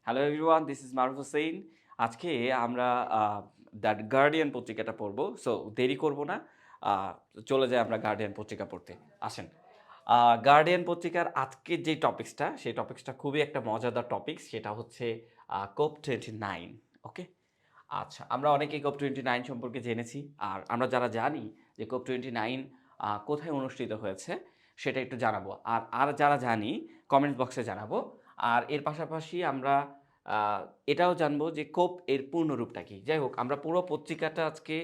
Hello everyone, this is মারুফ হোসেন। আজকে আমরা the guardian পত্রিকাটা পড়বো। সো দেরি করব না, আহ, চলে যাই আমরা গার্ডিয়ান পত্রিকা পড়তে। আসেন, গার্ডিয়ান পত্রিকার আজকের যে টপিক্সটা, সেই টপিক্সটা খুবই একটা মজাদার টপিক্স। সেটা হচ্ছে COP29। ওকে, আচ্ছা, আমরা অনেকেই COP29 সম্পর্কে জেনেছি। আর আমরা যারা জানি যে COP29 কোথায় অনুষ্ঠিত হয়েছে, সেটা একটু জানাবো। আর আর যারা জানি, কমেন্ট বক্সে জানাবো। আর এর পাশাপাশি আমরা এটাও জানবো যে কোপ এর পূর্ণরূপটা কী। যাই হোক, আমরা পুরো পত্রিকাটা আজকে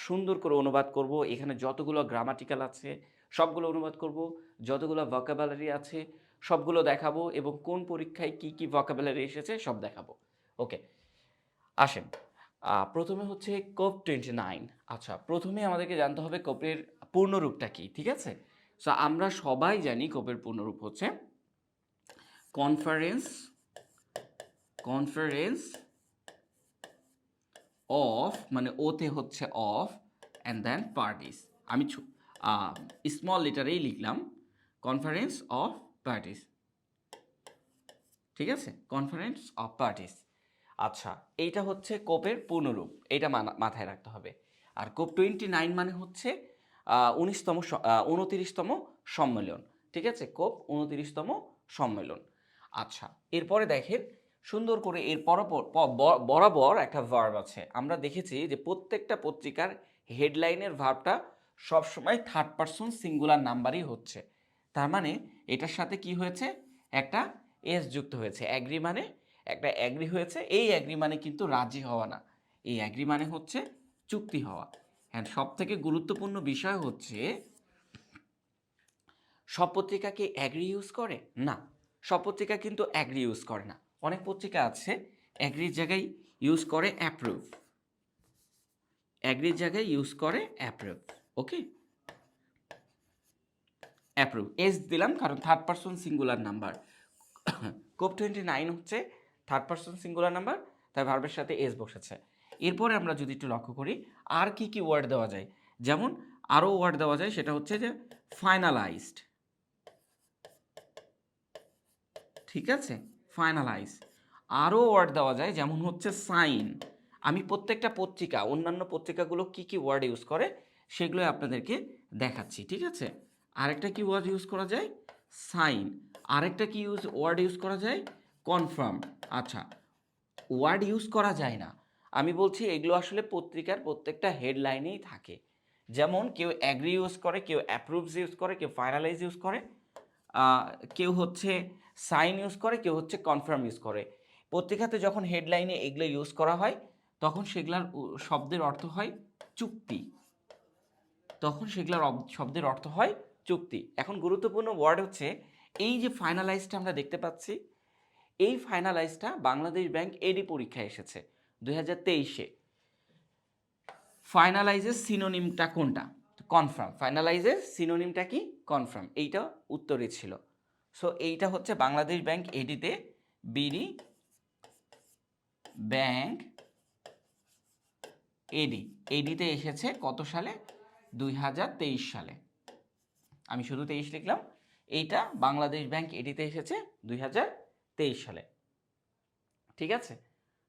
সুন্দর করে অনুবাদ করব। এখানে যতগুলো গ্রামাটিক্যাল আছে সবগুলো অনুবাদ করব, যতগুলো ভোকাবুলারি আছে সবগুলো দেখাবো, এবং কোন পরীক্ষায় কি কি ভোকাবুলারি এসেছে সব দেখাবো। ওকে, আসেন। প্রথমে হচ্ছে COP29। আচ্ছা, প্রথমে আমাদেরকে জানতে হবে কোপের পূর্ণরূপটা কি, ঠিক আছে? সো আমরা সবাই জানি কোপের পূর্ণরূপ হচ্ছে কনফারেন্স কনফারেন্স অফ, মানে ওতে হচ্ছে অফ, অ্যান্ড দেন পার্টিস। আমি স্মল লেটারেই লিখলাম কনফারেন্স অফ পার্টিস, ঠিক আছে? Conference of parties. আচ্ছা, এইটা হচ্ছে কোপের পূর্ণরূপ, এটা মাথায় রাখতে হবে। আর COP29 মানে হচ্ছে 29তম সম্মেলন, ঠিক আছে? কোপ 29তম সম্মেলন। আচ্ছা, এরপরে দেখেন সুন্দর করে এর বরাবর একটা ভার্ব আছে। আমরা দেখেছি যে প্রত্যেকটা পত্রিকার হেডলাইনের ভার্বটা সবসময় থার্ড পারসন সিঙ্গুলার নাম্বারই হচ্ছে। তার মানে এটার সাথে কি হয়েছে, একটা এস যুক্ত হয়েছে। অ্যাগ্রি মানে একটা অ্যাগ্রি হয়েছে। এই অ্যাগ্রি মানে কিন্তু রাজি হওয়া না, এই অ্যাগ্রি মানে হচ্ছে চুক্তি হওয়া। হ্যাঁ, সব থেকে গুরুত্বপূর্ণ বিষয় হচ্ছে সব পত্রিকা কি অ্যাগ্রি ইউজ করে? না, সব পত্রিকা কিন্তু অ্যাগ্রি ইউজ করে না। অনেক পত্রিকা আছে অ্যাগ্রির জায়গায় ইউজ করে অ্যাপ্রুভ, অ্যাগ্রির জায়গায় ইউজ করে অ্যাপ্রুভ। ওকে, অ্যাপ্রুভ এস দিলাম কারণ third person singular number. COP29 হচ্ছে থার্ড পারসন সিঙ্গুলার নাম্বার, তাই ভার্বের সাথে এস বসেছে। এরপরে আমরা যদি একটু লক্ষ্য করি আর কি কি ওয়ার্ড দেওয়া যায়, যেমন আরও ওয়ার্ড দেওয়া যায়, সেটা হচ্ছে যে ফাইনালাইজড, ঠিক আছে? ফাইনালাইজ। আরও ওয়ার্ড দেওয়া যায়, যেমন হচ্ছে সাইন। আমি প্রত্যেকটা পত্রিকা, অন্যান্য পত্রিকাগুলো কি কি ওয়ার্ড ইউজ করে সেগুলো আপনাদেরকে দেখাচ্ছি, ঠিক আছে? আরেকটা কি ওয়ার্ড ইউজ করা যায়? সাইন। আরেকটা কি ওয়ার্ড ইউজ করা যায়? কনফার্ম। আচ্ছা, ওয়ার্ড ইউজ করা যায় না, আমি বলছি এগুলো আসলে পত্রিকার প্রত্যেকটা হেডলাইনেই থাকে। যেমন কেউ অ্যাগ্রি ইউজ করে, কেউ অ্যাপ্রুভস ইউজ করে, কেউ ফাইনালাইজ ইউজ করে, কেউ হচ্ছে সাইন ইউজ করে, কেউ হচ্ছে কনফার্ম ইউজ করে। পত্রিকাতে যখন হেডলাইনে এগুলো ইউজ করা হয় তখন সেগুলার শব্দের অর্থ হয় চুক্তি, তখন সেগুলোর শব্দের অর্থ হয় চুক্তি। এখন গুরুত্বপূর্ণ ওয়ার্ড হচ্ছে এই যে ফাইনালাইজটা আমরা দেখতে পাচ্ছি, এই ফাইনালাইজটা বাংলাদেশ ব্যাংক এডি পরীক্ষায় এসেছে 2023-এ। ফাইনালাইজের সিনোনিমটা কোনটা? কনফার্ম। ফাইনালাইজের সিনোনিমটা কি? কনফার্ম। এইটা উত্তরে ছিল। সো এইটা হচ্ছে বাংলাদেশ ব্যাংক এডিতে, বিডি ব্যাংক এডি, এডিতে এসেছে কত সালে? 2023 সালে। আমি শুধু 23 লিখলাম, এইটা বাংলাদেশ ব্যাংক এডিতে এসেছে 2023 সালে, ঠিক আছে?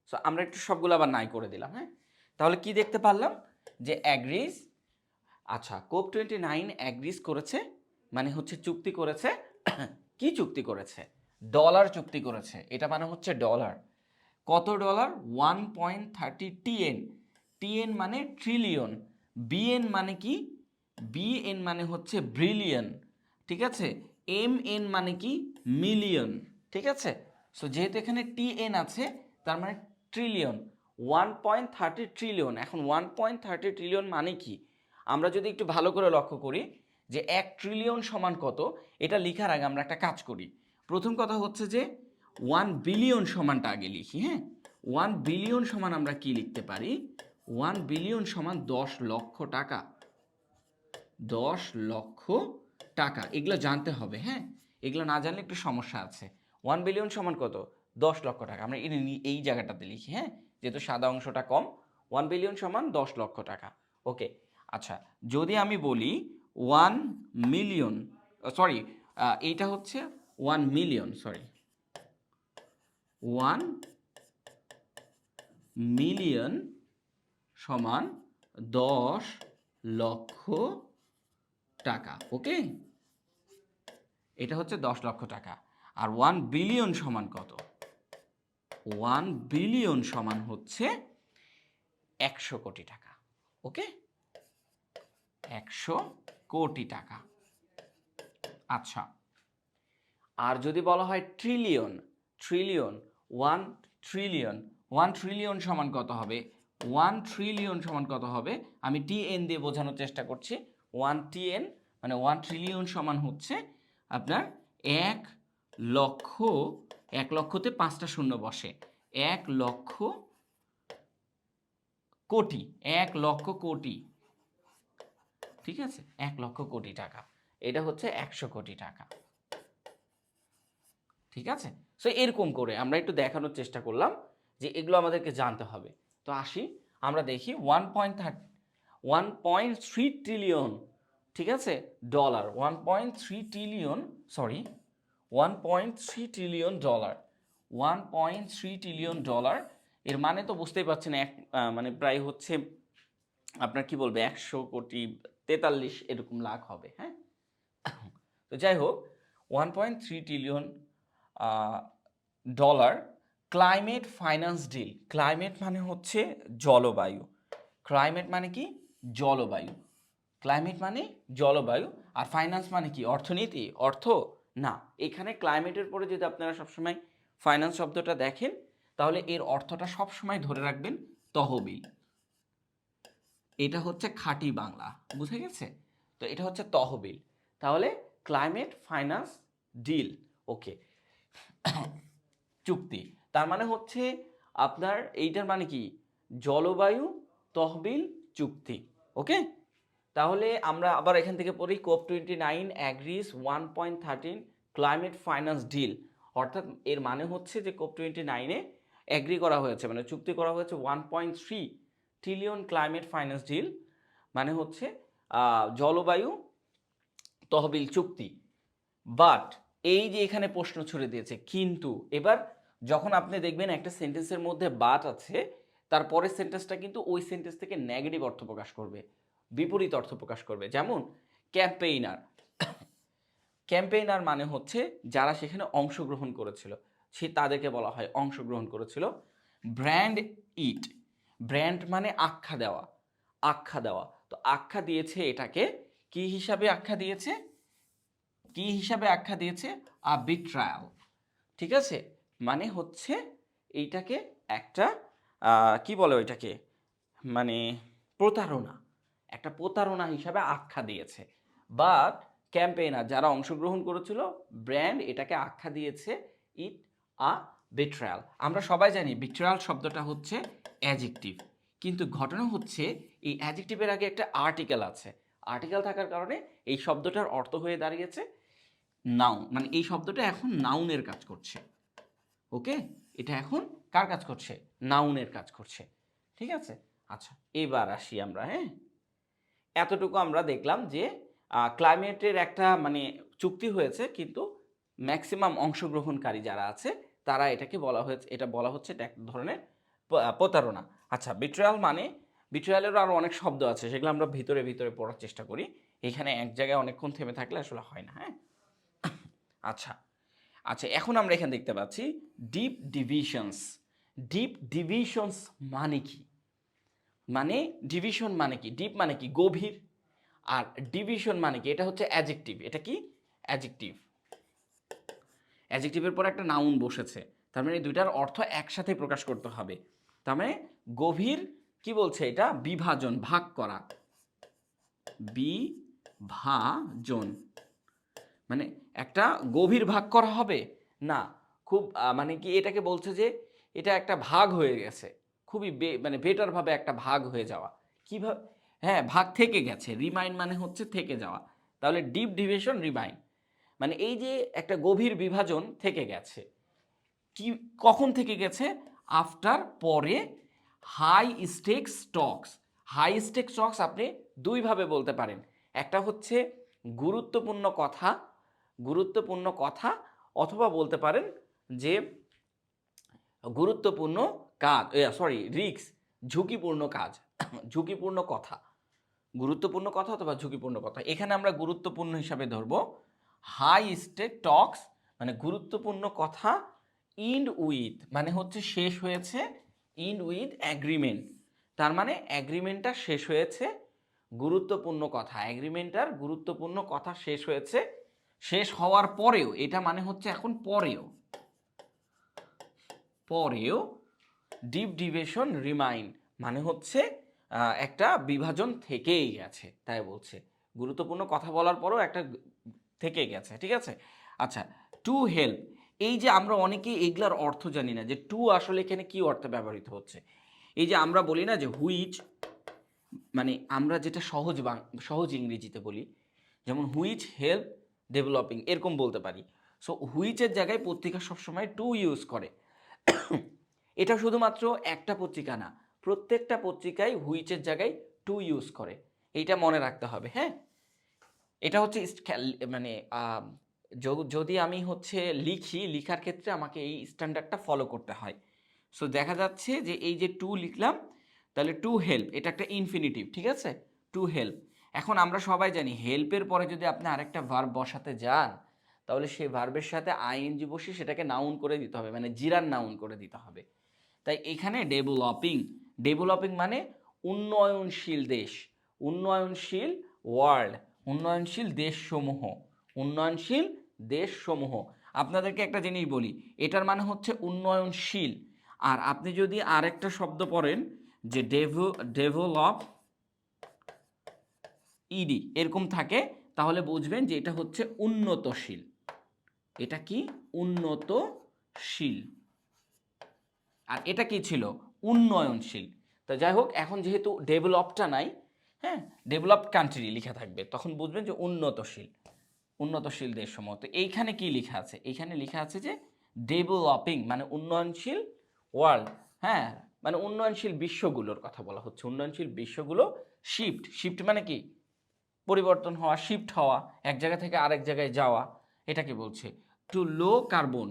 সো আমরা একটু সবগুলো আবার নাই করে দিলাম। হ্যাঁ, তাহলে কি দেখতে পারলাম যে অ্যাগ্রিজ। আচ্ছা, COP29 অ্যাগ্রিজ করেছে মানে হচ্ছে চুক্তি করেছে। কি চুক্তি করেছে? ডলার চুক্তি করেছে। এটা মানে হচ্ছে ডলার। কত ডলার? 1.30 TN। টিএন মানে ট্রিলিয়ন। বিএন মানে কি? বিএন মানে হচ্ছে ব্রিলিয়ন, ঠিক আছে? এমএন মানে কি? মিলিয়ন, ঠিক আছে? সো যেহেতু এখানে টিএন আছে তার মানে ট্রিলিয়ন। 1.30 ট্রিলিয়ন। এখন 1.30 ট্রিলিয়ন মানে কি? আমরা যদি একটু ভালো করে লক্ষ্য করি যে 1 ট্রিলিয়ন সমান কত, এটা লেখার আগে আমরা একটা কাজ করি। প্রথম কথা হচ্ছে যে 1 বিলিয়ন সমানটা আগে লিখি। হ্যাঁ, 1 বিলিয়ন সমান আমরা কি লিখতে পারি? 1 বিলিয়ন সমান 10 লক্ষ টাকা। 10 লক্ষ টাকা, এগুলো জানতে হবে। হ্যাঁ, এগুলো না জানলে একটু সমস্যা আছে। 1 বিলিয়ন সমান কত? 10 লক্ষ টাকা। আমরা এই জায়গাটাতে লিখি, হ্যাঁ, যেহেতু সাদা অংশটা কম। 1 বিলিয়ন সমান 10 লক্ষ টাকা। ওকে, আচ্ছা, যদি আমি বলি 1 মিলিয়ন, সরি, এইটা হচ্ছে 1 মিলিয়ন, সরি, 1 মিলিয়ন সমান 10 লক্ষ টাকা। ওকে, এটা হচ্ছে 10 লক্ষ টাকা। আর 1 বিলিয়ন সমান কত? 1 বিলিয়ন সমান হচ্ছে 100 কোটি টাকা। ওকে, 100 কোটি টাকা। আচ্ছা, আর যদি বলা হয় ট্রিলিয়ন, ট্রিলিয়ন 1 ট্রিলিয়ন, 1 ট্রিলিয়ন সমান কত হবে? 1 ট্রিলিয়ন সমান কত হবে? আমি টিএন দিয়ে বোঝানোর চেষ্টা করছি। 1 টিএন মানে 1 ট্রিলিয়ন সমান হচ্ছে আপনার 1 লক্ষ, 1 লক্ষতে 5টা শূন্য বসে, 1 লক্ষ কোটি, 1 লক্ষ কোটি, ঠিক আছে, 1 লক্ষ কোটি টাকা। এটা হচ্ছে 100 কোটি টাকা। ঠিক আছে, সো এরকম করে আমরা একটু দেখানোর চেষ্টা করলাম যে এগুলো আমাদেরকে জানতে হবে। তো আসি আমরা দেখি 1.3 ট্রিলিয়ন, ঠিক আছে, dollar, 1.3 trillion, sorry 1.3 trillion dollar, 1.3 trillion dollar এর মানে তো বুঝতেই পারছেন, মানে প্রায় হচ্ছে আপনার কি বলবে 100 কোটি 43 এরকম লাখ হবে। হ্যাঁ, তো যাই হোক 1.3 trillion dollar climate finance deal. Climate মানে হচ্ছে জলবায়ু, ক্লাইমেট মানে কি? জলবায়ু, ক্লাইমেট মানে জলবায়ু। আর ফাইন্যান্স মানে কি? অর্থনীতি, অর্থ না। এখানে ক্লাইমেটের পরে যদি আপনারা সবসময় ফাইন্যান্স শব্দটা দেখেন তাহলে এর অর্থটা সবসময় ধরে রাখবেন তহবিল। এটা হচ্ছে খাঁটি বাংলা, বুঝে গেছে? তো এটা হচ্ছে তহবিল। তাহলে ক্লাইমেট ফাইন্যান্স ডিল, ওকে, চুক্তি। তার মানে হচ্ছে আপনার এইটার মানে কি? জলবায়ু তহবিল চুক্তি। ওকে, তাহলে আমরা আবার এখান থেকে পড়ি COP29 agrees 1.13 climate finance deal. অর্থাৎ এর মানে হচ্ছে যে COP29-এ অ্যাগ্রি করা হয়েছে, মানে চুক্তি করা হয়েছে 1.3 ট্রিলিয়ন ক্লাইমেট ফাইন্যান্স ডিল, মানে হচ্ছে জলবায়ু তহবিল চুক্তি। বাট এই যে এখানে প্রশ্ন ছুড়ে দিয়েছে কিন্তু, এবার যখন আপনি দেখবেন একটা সেন্টেন্সের মধ্যে বাট আছে, তারপরের সেন্টেন্সটা কিন্তু ওই সেন্টেন্স থেকে নেগেটিভ অর্থ প্রকাশ করবে, বিপরীত অর্থ প্রকাশ করবে। যেমন ক্যাম্পেইনার, ক্যাম্পেইনার মানে হচ্ছে যারা সেখানে অংশগ্রহণ করেছিল, সে তাদেরকে বলা হয় অংশগ্রহণ করেছিল। ব্র্যান্ড ইট, ব্র্যান্ড মানে আখ্যা দেওয়া, আখ্যা দেওয়া। তো আখ্যা দিয়েছে এটাকে, কি হিসাবে আখ্যা দিয়েছে? কি হিসাবে আখ্যা দিয়েছে? আ বিট্রায়াল। ঠিক আছে, মানে হচ্ছে এইটাকে একটা কি বলে ওইটাকে, মানে প্রতারণা, একটা প্রতারণা হিসাবে আখ্যা দিয়েছে। বাট ক্যাম্পেইনার যারা অংশগ্রহণ করেছিল, ব্র্যান্ড এটাকে আখ্যা দিয়েছে ইট আ বিট্রায়াল। আমরা সবাই জানি বিট্রায়াল শব্দটা হচ্ছে অ্যাডজেক্টিভ, কিন্তু ঘটনা হচ্ছে এই অ্যাডজেক্টিভের আগে একটা আর্টিকেল আছে। আর্টিকেল থাকার কারণে এই শব্দটার অর্থ হয়ে দাঁড়িয়েছে নাউন, মানে এই শব্দটা এখন নাউনের কাজ করছে। ওকে, এটা এখন কার কাজ করছে? নাউনের কাজ করছে। ঠিক আছে, আচ্ছা এবার আসি আমরা। হ্যাঁ, এতটুকু আমরা দেখলাম যে ক্লাইমেটের একটা মানে চুক্তি হয়েছে, কিন্তু ম্যাক্সিমাম অংশগ্রহণকারী যারা আছে তারা এটাকে বলা হয়েছে, এটা বলা হচ্ছে এটা এক ধরনের প্রতারণা। আচ্ছা, বিট্রায়াল মানে, বিট্রায়ালেরও আরও অনেক শব্দ আছে, সেগুলো আমরা ভিতরে ভিতরে পড়ার চেষ্টা করি, এখানে এক জায়গায় অনেকক্ষণ থেমে থাকলে আসলে হয় না। হ্যাঁ, আচ্ছা আচ্ছা, এখন আমরা এখানে দেখতে পাচ্ছি ডিপ ডিভিশনস। ডিপ ডিভিশনস মানে কি? মানে ডিভিশন মানে কি? ডিপ মানে কি? গভীর। আর ডিভিশন মানে কি? এটা হচ্ছে অ্যাডজেক্টিভ। এটা কি? অ্যাডজেক্টিভ। অ্যাডজেক্টিভের পর একটা নাউন বসেছে, তার মানে দুইটার অর্থ একসাথে প্রকাশ করতে হবে। তার মানে গভীর কি বলছে? এটা বিভাজন, ভাগ করা, বিভাজন। মানে একটা গভীর ভাগ করা হবে না, খুব মানে কি এটাকে বলছে যে এটা একটা ভাগ হয়ে গেছে, খুবই মানে বেটারভাবে একটা ভাগ হয়ে যাওয়া। কিভাবে? হ্যাঁ, ভাগ থেকে গেছে। রিমাইন্ড মানে হচ্ছে থেকে যাওয়া। তাহলে ডিপ ডিভিশন, রিমাইন্ড মানে এই যে একটা গভীর বিভাজন থেকে গেছে। কি কখন থেকে গেছে? আফটার, পরে, high stake stocks. High stake stocks আপনি দুইভাবে বলতে পারেন, একটা হচ্ছে গুরুত্বপূর্ণ কথা, গুরুত্বপূর্ণ কথা, অথবা বলতে পারেন যে গুরুত্বপূর্ণ কাজ, সরি রিস্ক, ঝুঁকিপূর্ণ কাজ, ঝুঁকিপূর্ণ কথা, গুরুত্বপূর্ণ কথা অথবা ঝুঁকিপূর্ণ কথা। এখানে আমরা গুরুত্বপূর্ণ হিসাবে ধরবো হাই স্টেক টক্স, মানে গুরুত্বপূর্ণ কথা, ইন্ড উইথ মানে হচ্ছে শেষ হয়েছে, ইন্ড উইথ অ্যাগ্রিমেন্ট, তার মানে অ্যাগ্রিমেন্টটা শেষ হয়েছে, গুরুত্বপূর্ণ কথা, অ্যাগ্রিমেন্টটার গুরুত্বপূর্ণ কথা শেষ হয়েছে, শেষ হওয়ার পরেও, এটা মানে হচ্ছে এখন পরেও, পরেও ডিপ ডিভিশন রিমাইন্ড মানে হচ্ছে একটা বিভাজন থেকেই গেছে, তাই বলছে গুরুত্বপূর্ণ কথা বলার পরও একটা থেকে গেছে, ঠিক আছে। আচ্ছা, টু হেল্প, এই যে আমরা অনেকেই এগুলার অর্থ জানি না যে টু আসলে এখানে কি অর্থে ব্যবহৃত হচ্ছে। এই যে আমরা বলি না যে হুইচ, মানে আমরা যেটা সহজ ইংরেজিতে বলি, যেমন হুইচ হেল্প ডেভেলপিং, এরকম বলতে পারি। সো হুইচের জায়গায় পত্রিকা সবসময় টু ইউজ করে। এটা শুধুমাত্র একটা পত্রিকা না, প্রত্যেকটা পত্রিকায় হুইচের জায়গায় টু ইউজ করে, এইটা মনে রাখতে হবে। হ্যাঁ, এটা হচ্ছে মানে যদি আমি হচ্ছে লিখার ক্ষেত্রে আমাকে এই স্ট্যান্ডার্ডটা ফলো করতে হয়। সো দেখা যাচ্ছে যে এই যে টু লিখলাম, তাহলে টু হেল্প এটা একটা ইনফিনিটিভ, ঠিক আছে, টু হেল্প। এখন আমরা সবাই জানি হেল্পের পরে যদি আপনি আরেকটা ভার্ব বসাতে যান, তাহলে সেই ভার্বের সাথে আইএনজি বসিয়ে সেটাকে নাউন করে দিতে হবে, মানে জিরান নাউন করে দিতে হবে। তাই এখানে ডেভেলপিং, ডেভেলপিং মানে উন্নয়নশীল দেশ, উন্নয়নশীল ওয়ার্ল্ড, উন্নয়নশীল দেশসমূহ, উন্নয়নশীল দেশসমূহ। আপনাদেরকে একটা জিনিস বলি, এটার মানে হচ্ছে উন্নয়নশীল। আর আপনি যদি আরেকটা শব্দ পড়েন যে ডেভেলপ ইডি এরকম থাকে, তাহলে বুঝবেন যে এটা হচ্ছে উন্নতশীল। এটা কি? উন্নতশীল। আর এটা কি ছিল? উন্নয়নশীল। তো যাই হোক, এখন যেহেতু ডেভেলপটা নাই, হ্যাঁ, ডেভেলপড কান্ট্রি লেখা থাকবে, তখন বুঝবেন যে উন্নতশীল, উন্নতশীল দেশসমূহ। তো এইখানে কি লেখা আছে? এইখানে লেখা আছে যে ডেভেলপিং মানে উন্নয়নশীল ওয়ার্ল্ড, হ্যাঁ, মানে উন্নয়নশীল বিশ্বগুলোর কথা বলা হচ্ছে, উন্নয়নশীল বিশ্বগুলো। শিফট, শিফট মানে কি? পরিবর্তন হওয়া, শিফট হওয়া, এক জায়গা থেকে আরেক জায়গায় যাওয়া, এটাকে বলছে টু লো কার্বন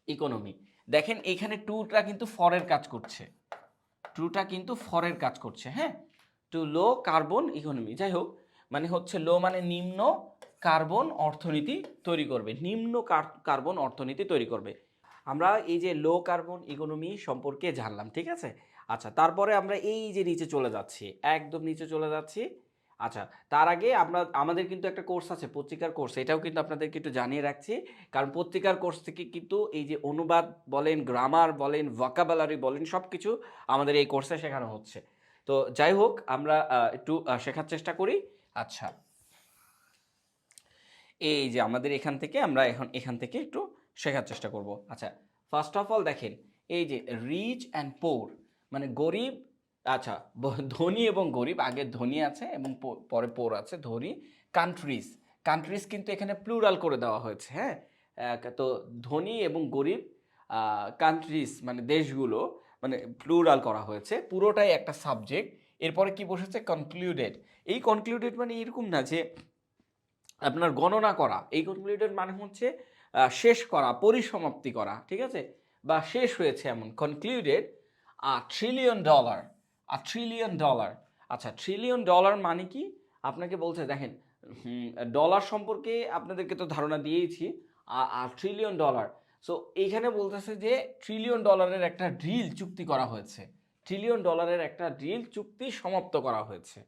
ইকোনমি। দেখেন এইখানে টুটা কিন্তু ফরের কাজ করছে, টুটা কিন্তু ফরের কাজ করছে, হ্যাঁ, টু লো কার্বন ইকোনমি। যাই হোক, মানে হচ্ছে লো মানে নিম্ন কার্বন অর্থনীতি তৈরি করবে, নিম্ন কার্বন অর্থনীতি তৈরি করবে। আমরা এই যে লো কার্বন ইকোনমি সম্পর্কে জানলাম, ঠিক আছে। আচ্ছা, তারপরে আমরা এই যে নিচে চলে যাচ্ছি, একদম নিচে চলে যাচ্ছি। আচ্ছা, তার আগে আমাদের কিন্তু একটা কোর্স আছে, পত্রিকার কোর্স, এটাও কিন্তু আপনাদেরকে একটু জানিয়ে রাখছি। কারণ পত্রিকার কোর্স থেকে কিন্তু এই যে অনুবাদ বলেন, গ্রামার বলেন, ভোকাবুলারি বলেন, সব কিছু আমাদের এই কোর্সে শেখানো হচ্ছে। তো যাই হোক, আমরা একটু শেখার চেষ্টা করি। আচ্ছা, এই যে আমাদের আমরা এখান থেকে একটু শেখার চেষ্টা করব। আচ্ছা, ফার্স্ট অফ অল দেখেন, এই যে রিচ অ্যান্ড পোর মানে গরিব, আচ্ছা, ধনী এবং গরিব, আগে ধনী আছে এবং পরে পোর আছে, ধনী। কান্ট্রিজ, কান্ট্রিজ কিন্তু এখানে প্লুরাল করে দেওয়া হয়েছে, হ্যাঁ। তো ধনী এবং গরিব কান্ট্রিজ মানে দেশগুলো, মানে প্লুরাল করা হয়েছে, পুরোটাই একটা সাবজেক্ট। এরপরে কি বসেছে? কনক্লুডেড। এই কনক্লুডেড মানে এরকম না যে আপনার গণনা করা, এই কনক্লুডেড মানে হচ্ছে শেষ করা, পরিসমাপ্তি করা, ঠিক আছে, বা শেষ হয়েছে এমন। Concluded $1 trillion, $1 trillion। আচ্ছা, $1 trillion মানে কি? আপনাকে বলছে, দেখেন, ডলার সম্পর্কে আপনাদেরকে তো ধারণা দিয়েইছি, $1 trillion। সো এইখানে বলতেছে যে $1 trillion একটা ডিল চুক্তি করা হয়েছে, $1 trillion একটা ডিল চুক্তি সমাপ্ত করা হয়েছে,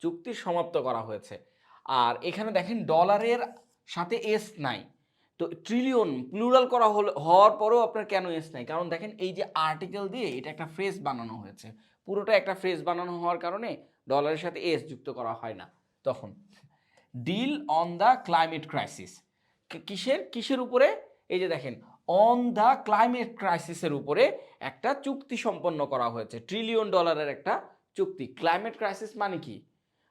চুক্তি সমাপ্ত করা হয়েছে। আর এখানে দেখেন ডলারের সাথে এস নাই, তো ট্রিলিয়ন প্লুরাল করা হওয়ার পরেও আপনার কেন এস নাই? কারণ দেখেন এই যে আর্টিকেল দিয়ে এটা একটা ফ্রেজ বানানো হয়েছে, পুরোটা একটা ফ্রেজ বানানো হওয়ার কারণে ডলারের সাথে এস যুক্ত করা হয় না তখন। Deal on the climate crisis, কিসের কিসের উপরে? এই যে দেখেন, অন দ্য ক্লাইমেট ক্রাইসিসের উপরে একটা চুক্তি সম্পন্ন করা হয়েছে, $1 trillion একটা চুক্তি। ক্লাইমেট ক্রাইসিস মানে কি?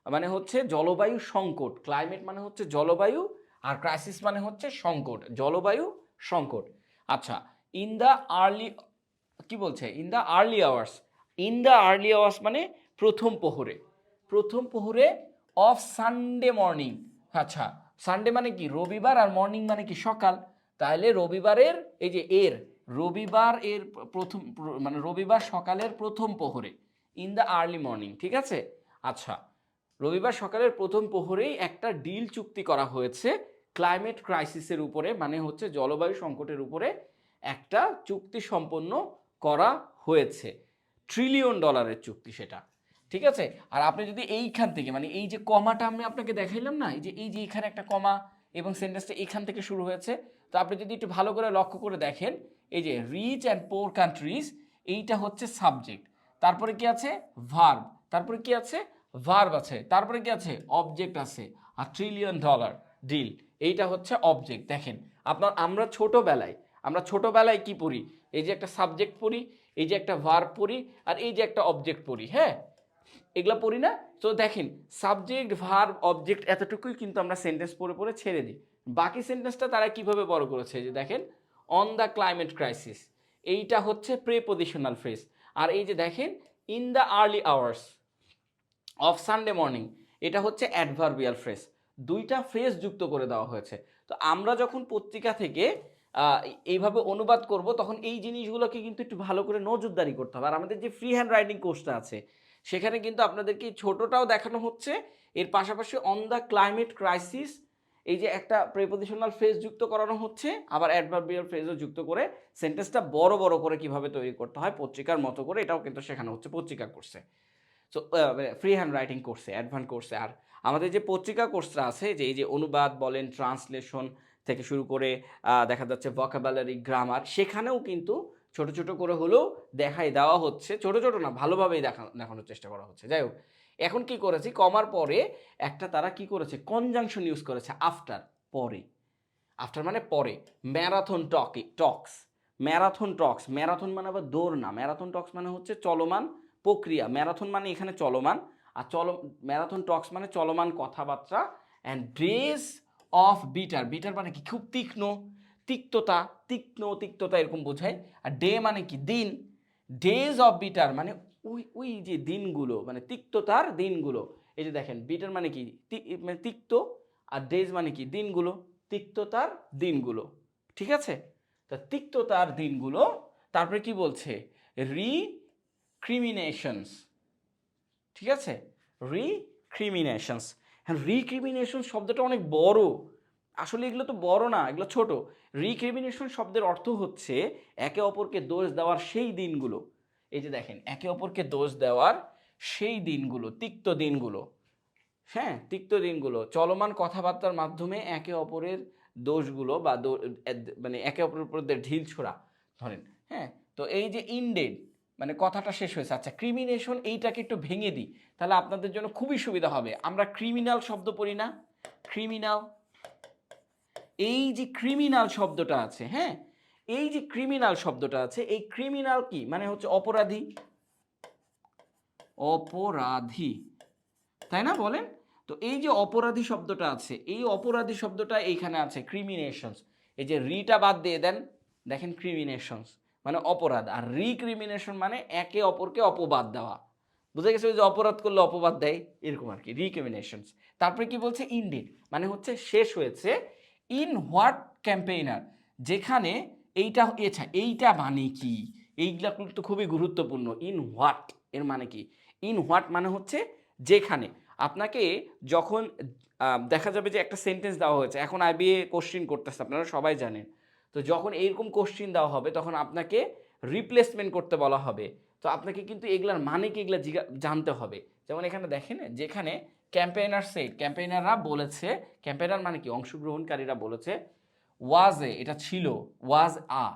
মানে হচ্ছে জলবায়ু সংকট। ক্লাইমেট মানে হচ্ছে জলবায়ু, আর ক্রাইসিস মানে হচ্ছে সংকট, জলবায়ু সংকট। আচ্ছা, ইন দ্য আর্লি, কি বলছে? In the early hours, in the early hours মানে প্রথম প্রহরে, প্রথম প্রহরে অফ সানডে মর্নিং। আচ্ছা, সানডে মানে কি? রবিবার, আর মর্নিং মানে কি? সকাল। তাহলে রবিবারের এই যে রবিবার এর প্রথম মানে রবিবার সকালের প্রথম প্রহরে, ইন দ্য আর্লি মর্নিং, ঠিক আছে। আচ্ছা, রবিবার সকালের প্রথম প্রহরেই একটা ডিল চুক্তি করা হয়েছে ক্লাইমেট ক্রাইসিসের উপরে, মানে হচ্ছে জলবায়ু সংকটের উপরে একটা চুক্তি সম্পন্ন করা হয়েছে, ট্রিলিয়ন ডলারের চুক্তি সেটা, ঠিক আছে। আর আপনি যদি এইখান থেকে মানে এই যে কমাটা আমি আপনাকে দেখাইলাম না, এই যে এখানে একটা কমা এবং সেন্টেন্সটা এখান থেকে শুরু হয়েছে, তো আপনি যদি একটু ভালো করে লক্ষ্য করে দেখেন, এই যে রিচ অ্যান্ড পোর কান্ট্রিজ, এইটা হচ্ছে সাবজেক্ট, তারপরে কি আছে ভার্ব, তারপরে কি আছে ভার্ব আছে, তারপরে কি আছে অবজেক্ট আছে, আর ট্রিলিয়ন ডলার ডিল, এইটা হচ্ছে অবজেক্ট। দেখেন আমরা ছোটবেলায় কি পড়ি, এই যে একটা সাবজেক্ট পড়ি, এই যে একটা ভার্ব পড়ি, আর এই যে একটা অবজেক্ট পড়ি, হ্যাঁ এগুলা পড়ি না। তো দেখেন সাবজেক্ট ভার্ব অবজেক্ট এতটুকুই কিন্তু আমরা সেন্টেন্স পড়ে পড়ে ছেড়ে দিই, বাকি সেন্টেন্সটা তারা কিভাবে বড় করেছে, যে দেখেন অন দ্য ক্লাইমেট ক্রাইসিস, এইটা হচ্ছে প্রিপজিশনাল ফ্রেজ, আর এই যে দেখেন in the early hours of Sunday morning, এটা হচ্ছে অ্যাডভার্বিয়াল ফ্রেজ, দুইটা ফ্রেজ যুক্ত করে দেওয়া হয়েছে। তো আমরা যখন পত্রিকা থেকে এইভাবে অনুবাদ করব, তখন এই জিনিসগুলোকে কিন্তু একটু ভালো করে নজরদারি করতে হবে। আর আমাদের যে ফ্রি হ্যান্ড রাইটিং কোর্সটা আছে, সেখানে কিন্তু আপনাদেরকে ছোটটাও দেখানো হচ্ছে, এর পাশাপাশি অন দ্য ক্লাইমেট ক্রাইসিস, এই যে একটা প্রিপজিশনাল ফ্রেজ যুক্ত করানো হচ্ছে, আবার অ্যাডভার্বিয়াল ফ্রেজও যুক্ত করে সেন্টেন্সটা বড় বড় করে কিভাবে তৈরি করতে হয় পত্রিকার মতো করে, এটাও কিন্তু শেখানো হচ্ছে পত্রিকা কোর্সে। সো ফ্রি হ্যান্ড রাইটিং কোর্সে, অ্যাডভান্স কোর্সে। আর আমাদের যে পত্রিকা কোর্সটা আছে, যে এই যে অনুবাদ বলেন, ট্রান্সলেশন থেকে শুরু করে দেখা যাচ্ছে ভোকাবুলারি, গ্রামার, সেখানেও কিন্তু ছোট ছোট করে হলেও দেখাই দেওয়া হচ্ছে, ছোট ছোট না ভালোভাবেই দেখানোর চেষ্টা করা হচ্ছে। যাই হোক, এখন কি করেছি, কমার পরে একটা তারা কি করেছে কনজাংশন ইউজ করেছে, আফটার, পরে, আফটার মানে পরে, ম্যারাথন টক্স, ম্যারাথন টক্স, ম্যারাথন মানে আবার দৌড় না, ম্যারাথন টক্স মানে হচ্ছে চলমান প্রক্রিয়া, ম্যারাথন মানে এখানে চলমান, আর ম্যারাথন টক্স মানে চলমান কথাবার্তা, and days of bitter, bitter মানে কি খুব তীক্ষ্ণ, তিক্ততা এরকম বোঝায়। আর ডে মানে কি দিন, ডেজ অফ বিটার মানে ওই যে দিনগুলো, মানে তিক্ততার দিনগুলো। এই যে দেখেন বিটার মানে কি মানে তিক্ত, আর ডেজ মানে কি দিনগুলো, তিক্ততার দিনগুলো, ঠিক আছে। তা তিক্ততার দিনগুলো, তারপরে কি বলছে রিক্রিমিনেশনস, ঠিক আছে, রিক্রিমিনেশনস। হ্যাঁ, রিক্রিমিনেশন শব্দটা অনেক বড়, আসলে এগুলো তো বড় না, এগুলো ছোট। রিক্রিমিনেশন শব্দের অর্থ হচ্ছে একে অপরকে দোষ দেওয়ার সেই দিনগুলো। এই যে দেখেন একে অপরকে দোষ দেওয়ার সেই দিনগুলো, তিক্ত দিনগুলো, হ্যাঁ তিক্ত দিনগুলো, চলমান কথাবার্তার মাধ্যমে একে অপরের দোষগুলো বা মানে একে অপরের উপর ঢিল ছোড়া ধরেন, হ্যাঁ। তো এই যে ইনডেড মানে কথাটা শেষ হয়েছে। আচ্ছা, ক্রিমিনেশন, এইটাকে একটু ভেঙে দিই, তাহলে আপনাদের জন্য খুবই সুবিধা হবে। আমরা ক্রিমিনাল শব্দ পড়ি না, ক্রিমিনাল, এই যে ক্রিমিনাল শব্দটা আছে, হ্যাঁ এই যে ক্রিমিনাল শব্দটা আছে, এই ক্রিমিনাল কি মানে হচ্ছে অপরাধী, অপরাধী, তাই না বলেন। তো এই যে অপরাধী শব্দটা আছে, এই অপরাধী শব্দটা এইখানে আছে ক্রিমিনেশনস, এই যে রিটা বাদ দিয়ে দেন, দেখেন ক্রিমিনেশনস মানে অপরাধ, আর রিক্রিমিনেশন মানে একে অপরকে অপবাদ দেওয়া, বুঝে গেছে, ওই যে অপরাধ করলে অপবাদ দেয় এরকম আর কি, রিক্রিমিনেশনস। তারপরে কি বলছে ইনডিড মানে হচ্ছে শেষ হয়েছে, ইন হোয়াট ক্যাম্পেইনার, যেখানে এইটা, এইটা মানে কি, এইগুলা কিন্তু খুবই গুরুত্বপূর্ণ। ইন হোয়াট এর মানে কি, ইন হোয়াট মানে হচ্ছে যেখানে, আপনাকে যখন দেখা যাবে যে একটা সেন্টেন্স দেওয়া হয়েছে, এখন আইবিএ কোশ্চিন করতেছে আপনারা সবাই জানেন, তো যখন এইরকম কোশ্চিন দেওয়া হবে তখন আপনাকে রিপ্লেসমেন্ট করতে বলা হবে, তো আপনাকে কিন্তু এগুলার মানে কি এগুলা জানতে হবে। যেমন এখানে দেখেন, যেখানে ক্যাম্পেইনার সেড, ক্যাম্পেইনাররা বলেছে, ক্যাম্পেইনার মানে কি অংশগ্রহণকারীরা বলেছে, ওয়াজ এ এটা ছিল, ওয়াজ আ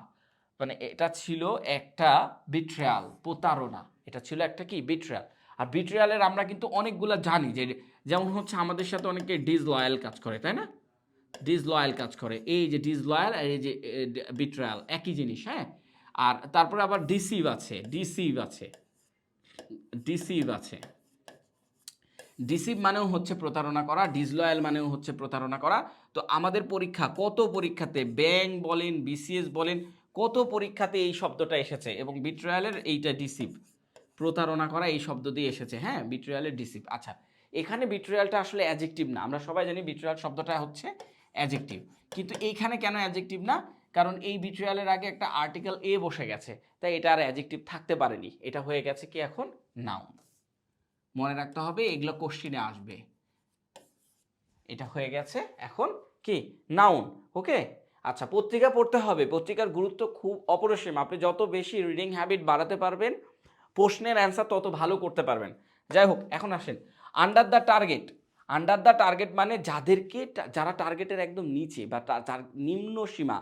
মানে এটা ছিল একটা বিট্রায়াল, প্রতারণা, এটা ছিল একটা কি বিট্রায়াল। আর বিট্রায়ালের আমরা কিন্তু অনেকগুলা জানি, যে যেমন হচ্ছে আমাদের সাথে অনেকে ডিসলয়াল কাজ করে, তাই না, ডিসলয়াল কাজ করে, এই যে ডিসলয়াল আর এই যে বিট্রায়াল একই জিনিস, হ্যাঁ। আর তারপরে আবার ডিসিভ আছে, ডিসিভ আছে, ডিসিভ মানেও হচ্ছে প্রতারণা করা, ডিসলয়াল মানেও হচ্ছে প্রতারণা করা। তো আমাদের পরীক্ষা, কত পরীক্ষাতে ব্যাংক বলেন, বিসিএস বলেন, কত পরীক্ষাতে এই শব্দটা এসেছে, এবং বিট্রায়ালের এইটা ডিসিভ, প্রতারণা করা এই শব্দ দিয়ে এসেছে, হ্যাঁ বিট্রায়ালের ডিসিভ। আচ্ছা, এখানে বিট্রায়ালটা আসলে অ্যাডজেক্টিভ না, আমরা সবাই জানি বিট্রায়াল শব্দটা হচ্ছে অ্যাডজেক্টিভ, কিন্তু এইখানে কেন অ্যাডজেক্টিভ না, কারণ এই বিট্রিয়ালের আগে একটা আর্টিকেল এ বসে গেছে, তাই এটা আর অ্যাডজেক্টিভ থাকতে পারেনি, এটা হয়ে গেছে কি এখন নাউন। মনে রাখতে হবে, এগুলো কোশ্চিনে আসবে। এটা হয়ে গেছে এখন কি নাউন। ওকে, আচ্ছা পত্রিকা পড়তে হবে, পত্রিকার গুরুত্ব খুব অপরিসীম। আপনি যত বেশি রিডিং হ্যাবিট বাড়াতে পারবেন, প্রশ্নের অ্যান্সার তত ভালো করতে পারবেন। যাই হোক, এখন আসেন under the target. Under the target মানে যাদেরকে, যারা টার্গেটের একদম নিচে বা তার নিম্ন সীমা,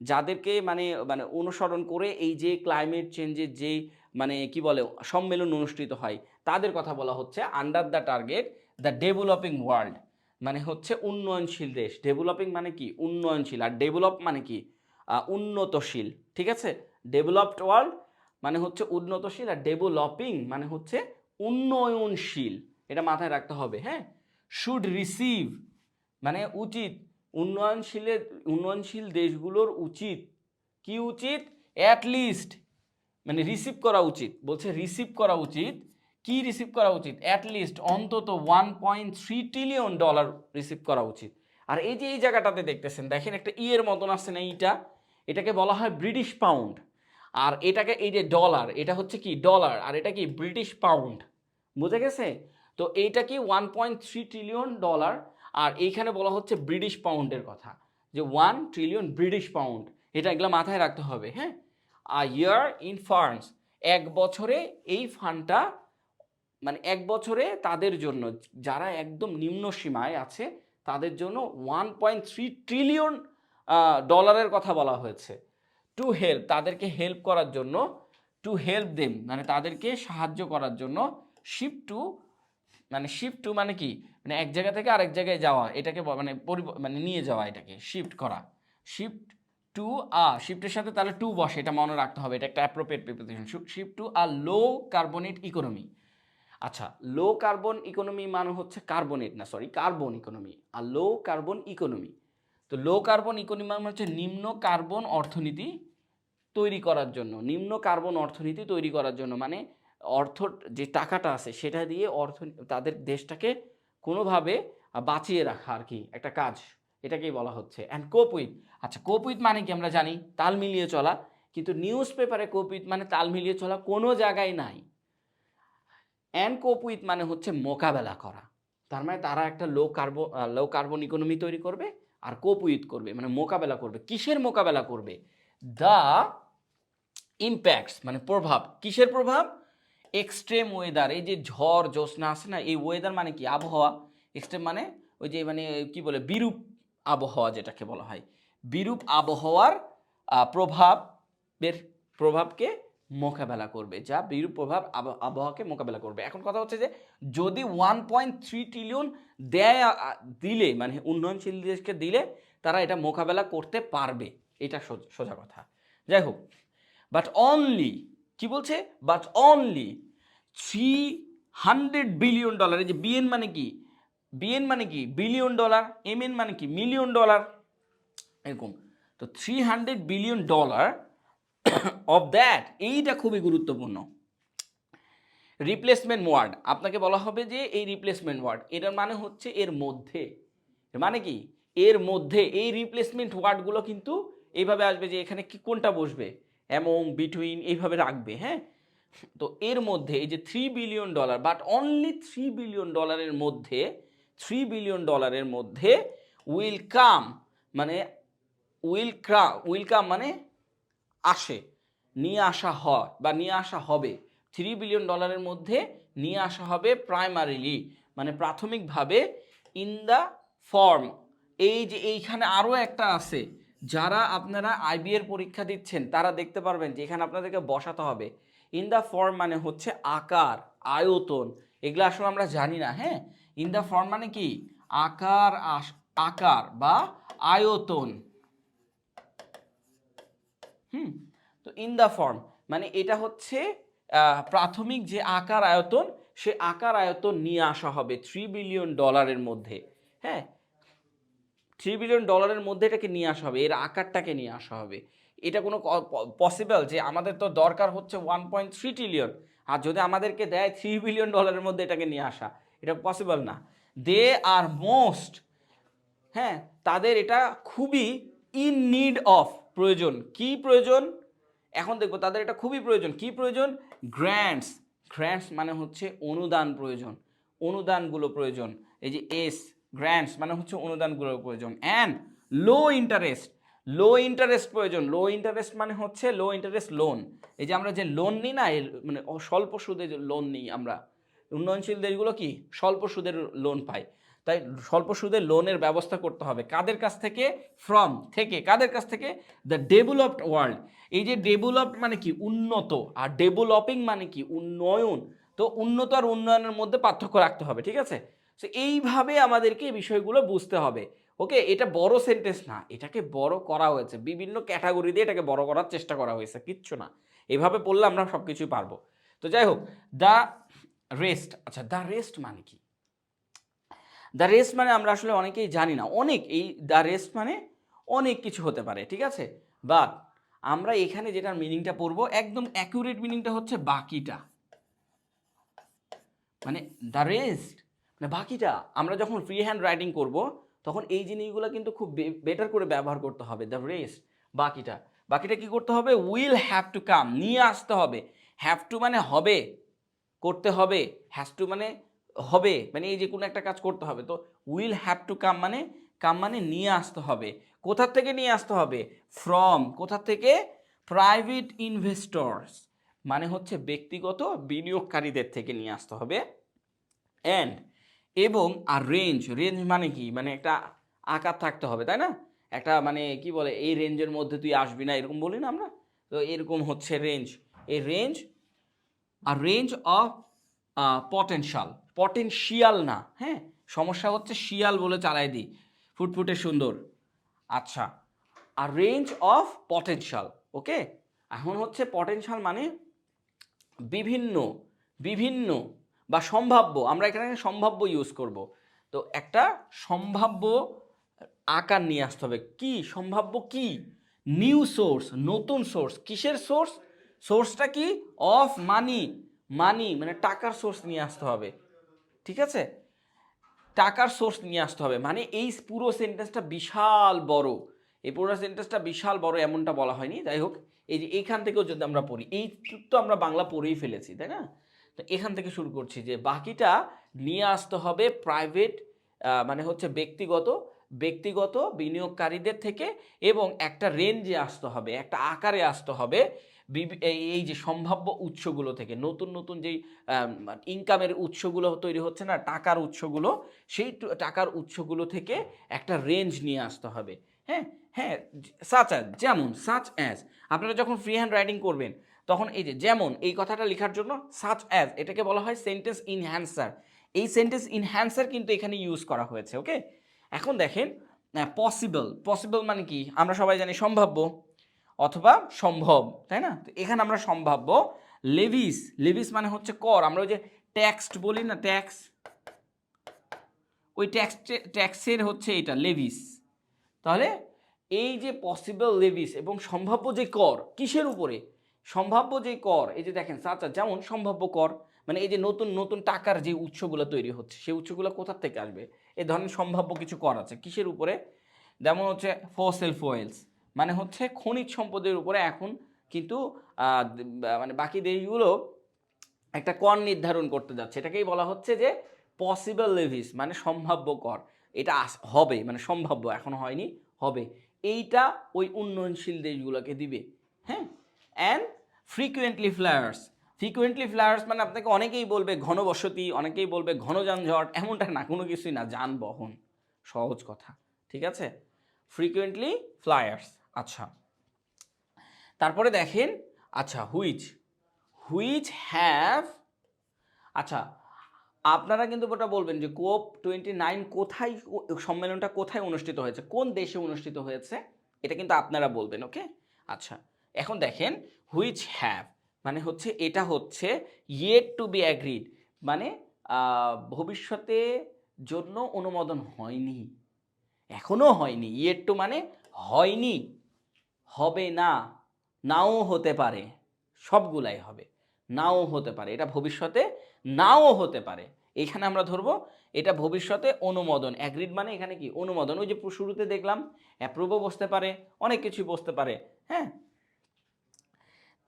যাদেরকে মানে মানে অনুসরণ করে এই যে ক্লাইমেট চেঞ্জের যে মানে কি বলে সম্মেলন অনুষ্ঠিত হয়, তাদের কথা বলা হচ্ছে under the target the developing world, মানে হচ্ছে উন্নয়নশীল দেশ। ডেভেলপিং মানে কি উন্নয়নশীল, আর ডেভেলপ মানে কি উন্নতশীল। ঠিক আছে, ডেভেলপড ওয়ার্ল্ড মানে হচ্ছে উন্নতশীল, আর ডেভেলপিং মানে হচ্ছে উন্নয়নশীল। এটা মাথায় রাখতে হবে। হ্যাঁ, শুড রিসিভ মানে উচিত, উন্নয়নশীল দেশগুলোর উচিত কি উচিত, অ্যাট লিস্ট মানে রিসিভ করা উচিত, বলছে রিসিভ করা উচিত। কি রিসিভ করা উচিত, অ্যাট লিস্ট অন্তত $1.3 ট্রিলিয়ন রিসিভ করা উচিত। আর এই যে এই জায়গাটাতে দেখতেছেন, দেখেন একটা এর মতন আসছে না, এটাকে বলা হয় ব্রিটিশ পাউন্ড। আর এটাকে এই যে ডলার, এটা হচ্ছে কি ডলার, আর এটা কি ব্রিটিশ পাউন্ড। বুঝে গেছে? তো এইটা কি $1.3 ট্রিলিয়ন, আর এইখানে বলা হচ্ছে ব্রিটিশ পাউন্ডের কথা, যে 1 ট্রিলিয়ন ব্রিটিশ পাউন্ড। এটা এগুলো মাথায় রাখতে হবে। হ্যাঁ, আ ইয়ার ইন ফান্ডস, এক বছরে এই ফান্ডটা মানে এক বছরে তাদের জন্য, যারা একদম নিম্ন সীমায় আছে তাদের জন্য 1.3 ট্রিলিয়ন ডলারের কথা বলা হয়েছে। টু হেল্প, তাদেরকে হেল্প করার জন্য, টু হেল্প দেম মানে তাদেরকে সাহায্য করার জন্য, শিফট টু মানে কি মানে এক জায়গা থেকে আরেক জায়গায় যাওয়া, এটাকে মানে মানে নিয়ে যাওয়া, এটাকে শিফট করা। শিফট টু শিফটের সাথে তাহলে টু বসে, এটা মনে রাখতে হবে, এটা একটা appropriate preposition. Shift to low carbonate economy. আচ্ছা, লো কার্বন ইকোনমি মানে হচ্ছে কার্বনেট না, সরি কার্বন ইকোনমি, আর লো কার্বন ইকোনমি। তো লো কার্বন ইকোনমি মানে হচ্ছে নিম্ন কার্বন অর্থনীতি তৈরি করার জন্য, নিম্ন কার্বন অর্থনীতি তৈরি করার জন্য মানে অর্থ যে টাকাটা আছে সেটা দিয়ে তাদের দেশটাকে কোনোভাবে বাঁচিয়ে রাখা আর কি একটা কাজ, এটাকেই বলা হচ্ছে। অ্যান্ড কোপ উইথ, আচ্ছা কোপ উইথ মানে কি আমরা জানি তাল মিলিয়ে চলা, কিন্তু নিউজ পেপারে কোপ উইথ মানে তাল মিলিয়ে চলা কোনো জায়গায় নাই। অ্যান্ড কোপ উইথ মানে হচ্ছে মোকাবেলা করা, তার মানে তারা একটা লো কার্বন ইকোনমি তৈরি করবে, আর কোপ উইথ করবে মানে মোকাবেলা করবে। কিসের মোকাবেলা করবে, দ্য ইম্প্যাক্টস মানে প্রভাব, কিসের প্রভাব, এক্সট্রিম ওয়েদার, এই যে ঝড় জ্যোৎস্না আছে না, এই ওয়েদার মানে কি আবহাওয়া, এক্সট্রিম মানে ওই যে মানে কি বলে বিরূপ আবহাওয়া যেটাকে বলা হয়, বিরূপ আবহাওয়ার প্রভাবকে মোকাবেলা করবে, যা বিরূপ প্রভাব আবহাওয়াকে মোকাবেলা করবে। এখন কথা হচ্ছে যে যদি 1.3 ট্রিলিয়ন দেয় দিলে মানে উন্নয়নশীল দেশকে দিলে তারা এটা মোকাবেলা করতে পারবে, এটা সোজা কথা। যাই হোক, বাট অনলি কি বলছে, বাট অনলি $300 বিলিয়ন, এই যে বিএন মানে কি, বিএন মানে কি বিলিয়ন ডলার, এমএন মানে কি মিলিয়ন ডলার, এরকম। তো $300 বিলিয়ন অফ দ্যাট, এইটা খুবই গুরুত্বপূর্ণ। রিপ্লেসমেন্ট ওয়ার্ড, আপনাকে বলা হবে যে এই রিপ্লেসমেন্ট ওয়ার্ড এটার মানে হচ্ছে এর মধ্যে, মানে কি এর মধ্যে, এই রিপ্লেসমেন্ট ওয়ার্ডগুলো কিন্তু এইভাবে আসবে যে এখানে কি কোনটা বসবে, অ্যামং বিটুইন এইভাবে রাখবে। হ্যাঁ, তো এর মধ্যে এই যে $3 বিলিয়ন, বাট অনলি $3 বিলিয়ন মধ্যে, $3 বিলিয়ন মধ্যে উইল কাম মানে উইল কাম মানে আসে, নিয়ে আসা হয় বা নিয়ে আসা হবে, $3 বিলিয়ন মধ্যে নিয়ে আসা হবে প্রাইমারিলি মানে প্রাথমিকভাবে, ইন দ্য ফর্ম, এই যে এইখানে আরও একটা আছে, যারা আপনারা আইবি এর পরীক্ষা দিচ্ছেন তারা দেখতে পারবেন যে এখানে আপনাদেরকে বসাতে হবে ইন দ্য ফর্ম মানে হচ্ছে আকার আয়তন, এগুলো আসলে আমরা জানি না। হ্যাঁ, ইন দ্য ফর্ম মানে কি আকার, আকার বা আয়তন। তো ইন দ্য ফর্ম মানে এটা হচ্ছে প্রাথমিক যে আকার আয়তন, সে আকার আয়তন নিয়ে আসা হবে $3 বিলিয়ন মধ্যে। হ্যাঁ, $3 বিলিয়ন মধ্যে এটাকে নিয়ে আসা হবে, এর আকারটাকে নিয়ে আসা হবে। এটা কোনো পসিবল যে আমাদের তো দরকার হচ্ছে 1.3 ট্রিলিয়ন, আর যদি আমাদেরকে দেয় $3 বিলিয়ন মধ্যে এটাকে নিয়ে আসা, এটা পসিবল না। দে আর মোস্ট, হ্যাঁ তাদের এটা খুবই ইন নিড অফ, প্রয়োজন। কি প্রয়োজন? এখন দেখবো তাদের এটা খুবই প্রয়োজন। কি প্রয়োজন? গ্র্যান্টস। গ্র্যান্টস মানে হচ্ছে অনুদান প্রয়োজন, অনুদানগুলো প্রয়োজন। এই যে এস, গ্র্যান্টস মানে হচ্ছে অনুদানগুলো প্রয়োজন। And low interest, low interest প্রয়োজন। লো ইন্টারেস্ট মানে হচ্ছে লো ইন্টারেস্ট লোন। এই যে আমরা যে লোন নিই না, মানে স্বল্প সুদে যে লোন নিই আমরা, উন্নয়নশীল দেশগুলো কি স্বল্প সুদের লোন পায়। তাই স্বল্প সুদের লোনের ব্যবস্থা করতে হবে কাদের কাছ থেকে? ফ্রম, থেকে। কাদের কাছ থেকে? The developed world. এই যে ডেভেলপড মানে কি উন্নত, আর ডেভেলপিং মানে কি উন্নয়ন। তো উন্নত আর উন্নয়নের মধ্যে পার্থক্য রাখতে হবে, ঠিক আছে? তো এইভাবে আমাদেরকে এই বিষয়গুলো বুঝতে হবে। ওকে, এটা বড় সেন্টেন্স না, এটাকে বড় করা হয়েছে, বিভিন্ন ক্যাটাগরি দিয়ে এটাকে বড় করার চেষ্টা করা হয়েছে, কিচ্ছু না। এভাবে পড়লে আমরা সব কিছুই পারবো। তো যাই হোক, দ্য রেস্ট। আচ্ছা, দ্য রেস্ট মানে কি? দ্য রেস্ট মানে আমরা আসলে অনেকেই জানি না। অনেক, এই দ্য রেস্ট মানে অনেক কিছু হতে পারে, ঠিক আছে? বাট আমরা এখানে যেটার মিনিংটা পড়বো, একদম অ্যাকুরেট মিনিংটা হচ্ছে বাকিটা। মানে দ্য রেস্ট মানে বাকিটা। আমরা যখন ফ্রি হ্যান্ড রাইটিং করব তখন এই জিনিসগুলো কিন্তু খুব বেটার করে ব্যবহার করতে হবে। দ্য রেস্ট, বাকিটা। বাকিটা কি করতে হবে? উইল হ্যাভ টু কাম, নিয়ে আসতে হবে। হ্যাভ টু মানে হবে, করতে হবে। হ্যাজ টু মানে হবে, মানে এই যে কোনো একটা কাজ করতে হবে। তো উইল হ্যাভ টু কাম মানে, কাম মানে নিয়ে আসতে হবে। কোথা থেকে নিয়ে আসতে হবে? ফ্রম, কোথা থেকে? প্রাইভেট ইনভেস্টরস মানে হচ্ছে ব্যক্তিগত বিনিয়োগকারীদের থেকে নিয়ে আসতে হবে। অ্যান্ড, এবং আর রেঞ্জ, রেঞ্জ মানে কি? মানে একটা আকার থাকতে হবে, তাই না? একটা মানে কি বলে, এই রেঞ্জের মধ্যে তুই আসবি না, এরকম বলি না আমরা? তো এরকম হচ্ছে রেঞ্জ। এই রেঞ্জ, আর রেঞ্জ অফ পটেনশিয়াল, পটেনশিয়াল না, হ্যাঁ, সমস্যা হচ্ছে শিয়াল বলে চালাই দিই, ফুটফুটে সুন্দর। আচ্ছা, আর রেঞ্জ অফ পটেনশিয়াল। ওকে, এখন হচ্ছে পটেনশিয়াল মানে বিভিন্ন, বিভিন্ন বা সম্ভাব্য। আমরা এখানে সম্ভাব্য ইউজ করব। তো একটা সম্ভাব্য আকার নিয়ে আসতে হবে। কি সম্ভাব্য? কি? নিউ সোর্স, নতুন সোর্স। কিসের সোর্স? সোর্সটা কি? অফ মানি, মানি মানে টাকার সোর্স নিয়ে আসতে হবে, ঠিক আছে? টাকার সোর্স নিয়ে আসতে হবে। মানে এই পুরো সেন্টেন্সটা বিশাল বড়, এই পুরো সেন্টেন্সটা বিশাল বড় এমনটা বলা হয়নি। যাই হোক, এই যে এইখান থেকেও যদি আমরা পড়ি, এই তো আমরা বাংলা পড়েই ফেলেছি, তাই না? তো এখান থেকে শুরু করছি যে বাকিটা নিয়ে আসতে হবে প্রাইভেট, মানে হচ্ছে ব্যক্তিগত, ব্যক্তিগত বিনিয়োগকারীদের থেকে, এবং একটা রেঞ্জে আসতে হবে, একটা আকারে আসতে হবে এই যে সম্ভাব্য উৎসগুলো থেকে। নতুন নতুন যেই ইনকামের উৎসগুলো তৈরি হচ্ছে না, টাকার উৎসগুলো, সেই টাকার উৎসগুলো থেকে একটা রেঞ্জ নিয়ে আসতে হবে। হ্যাঁ, হ্যাঁ, সাচ অ্যাজ, যেমন, সাচ অ্যাজ। আপনারা যখন ফ্রি হ্যান্ড রাইটিং করবেন তখন এই যে যেমন, এই কথাটা লেখার জন্য সাচ অ্যাজ, এটাকে বলা হয় সেন্টেন্স ইনহ্যান্সার। এই সেন্টেন্স ইনহ্যান্সার কিন্তু এখানে ইউজ করা হয়েছে। ওকে, এখন দেখেন, পসিবল, পসিবল মানে কি? আমরা সবাই জানি সম্ভাব্য অথবা সম্ভব, তাই না? তো এখানে আমরা সম্ভাব্য। লেভিস, লেভিস মানে হচ্ছে কর। আমরা ওই যে ট্যাক্স বলি না, ট্যাক্স, ওই ট্যাক্সের হচ্ছে এটা লেভিস। তাহলে এই যে পসিবল লেভিস এবং সম্ভাব্য যে কর, কিসের উপরে? সম্ভাব্য যে কর। এই যে দেখেন, আচ্ছা, যেমন সম্ভাব্য কর মানে এই যে নতুন নতুন টাকার যে উৎসগুলো তৈরি হচ্ছে, সেই উৎসগুলো কোথা থেকে আসবে? এই ধরনের সম্ভাব্য কিছু কর আছে। কিসের উপরে? যেমন হচ্ছে ফসিল ফুয়েলস মানে হচ্ছে খনিজ সম্পদের উপরে এখন কিন্তু মানে বাকি দেশগুলো একটা কর নির্ধারণ করতে যাচ্ছে। এটাকেই বলা হচ্ছে যে পসিবল লেভিস মানে সম্ভাব্য কর। এটা হবে মানে সম্ভাব্য, এখনো হয়নি, হবে। এইটা ওই উন্নয়নশীল দেশগুলোকে দিবে। হ্যাঁ, and frequently flyers, frequently flyers মানে আপনাকে অনেকেই বলবে ঘনবসতি, অনেকেই বলবে ঘন যানজট, এমনটা না, কোনো কিছুই না, যানবাহন, সহজ কথা, ঠিক আছে? Frequently flyers. আচ্ছা, তারপরে দেখেন, আচ্ছা, হুইচ, হুইচ হ্যাভ, আচ্ছা, আপনারা কিন্তু ওটা বলবেন যে COP29 কোথায়, সম্মেলনটা কোথায় অনুষ্ঠিত হয়েছে, কোন দেশে অনুষ্ঠিত হয়েছে, এটা কিন্তু আপনারা বলবেন। ওকে, আচ্ছা, এখন দেখেন, হুইচ হ্যাভ মানে হচ্ছে এটা হচ্ছে ইয়েট টু বি অ্যাগ্রিড, মানে ভবিষ্যতে জন্য অনুমোদন হয়নি, এখনো হয়নি। ইয়েট টু মানে হয়নি, হবে না, নাও হতে পারে, সবগুলাই হবে, নাও হতে পারে, এটা ভবিষ্যতে নাও হতে পারে। এইখানে আমরা ধরবো এটা ভবিষ্যতে অনুমোদন, অ্যাগ্রিড মানে এখানে কি অনুমোদন, ওই যে শুরুতে দেখলাম অ্যাপ্রুভও বসতে পারে, অনেক কিছুই বসতে পারে। হ্যাঁ,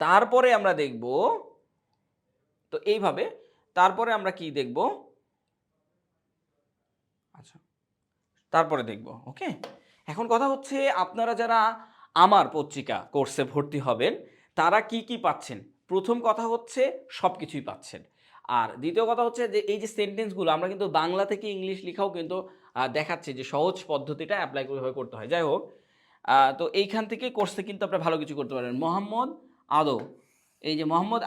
তারপরে আমরা দেখব, তো এইভাবে তারপরে আমরা কি দেখব, আচ্ছা তারপরে দেখব। ওকে, এখন কথা হচ্ছে আপনারা যারা আমার পত্রিকা কোর্সে ভর্তি হবেন তারা কি কি পাচ্ছেন। প্রথম কথা হচ্ছে সব কিছুই পাচ্ছেন, আর দ্বিতীয় কথা হচ্ছে যে এই যে সেন্টেন্সগুলো আমরা কিন্তু বাংলা থেকে ইংলিশ লেখাও কিন্তু দেখাচ্ছি যে সহজ পদ্ধতিটা অ্যাপ্লাই কীভাবে করতে হয়। যাই হোক, তো এইখান থেকে কোর্সে কিন্তু আপনারা ভালো কিছু করতে পারেন। মোহাম্মদ আদো, এই যে মোহাম্মদ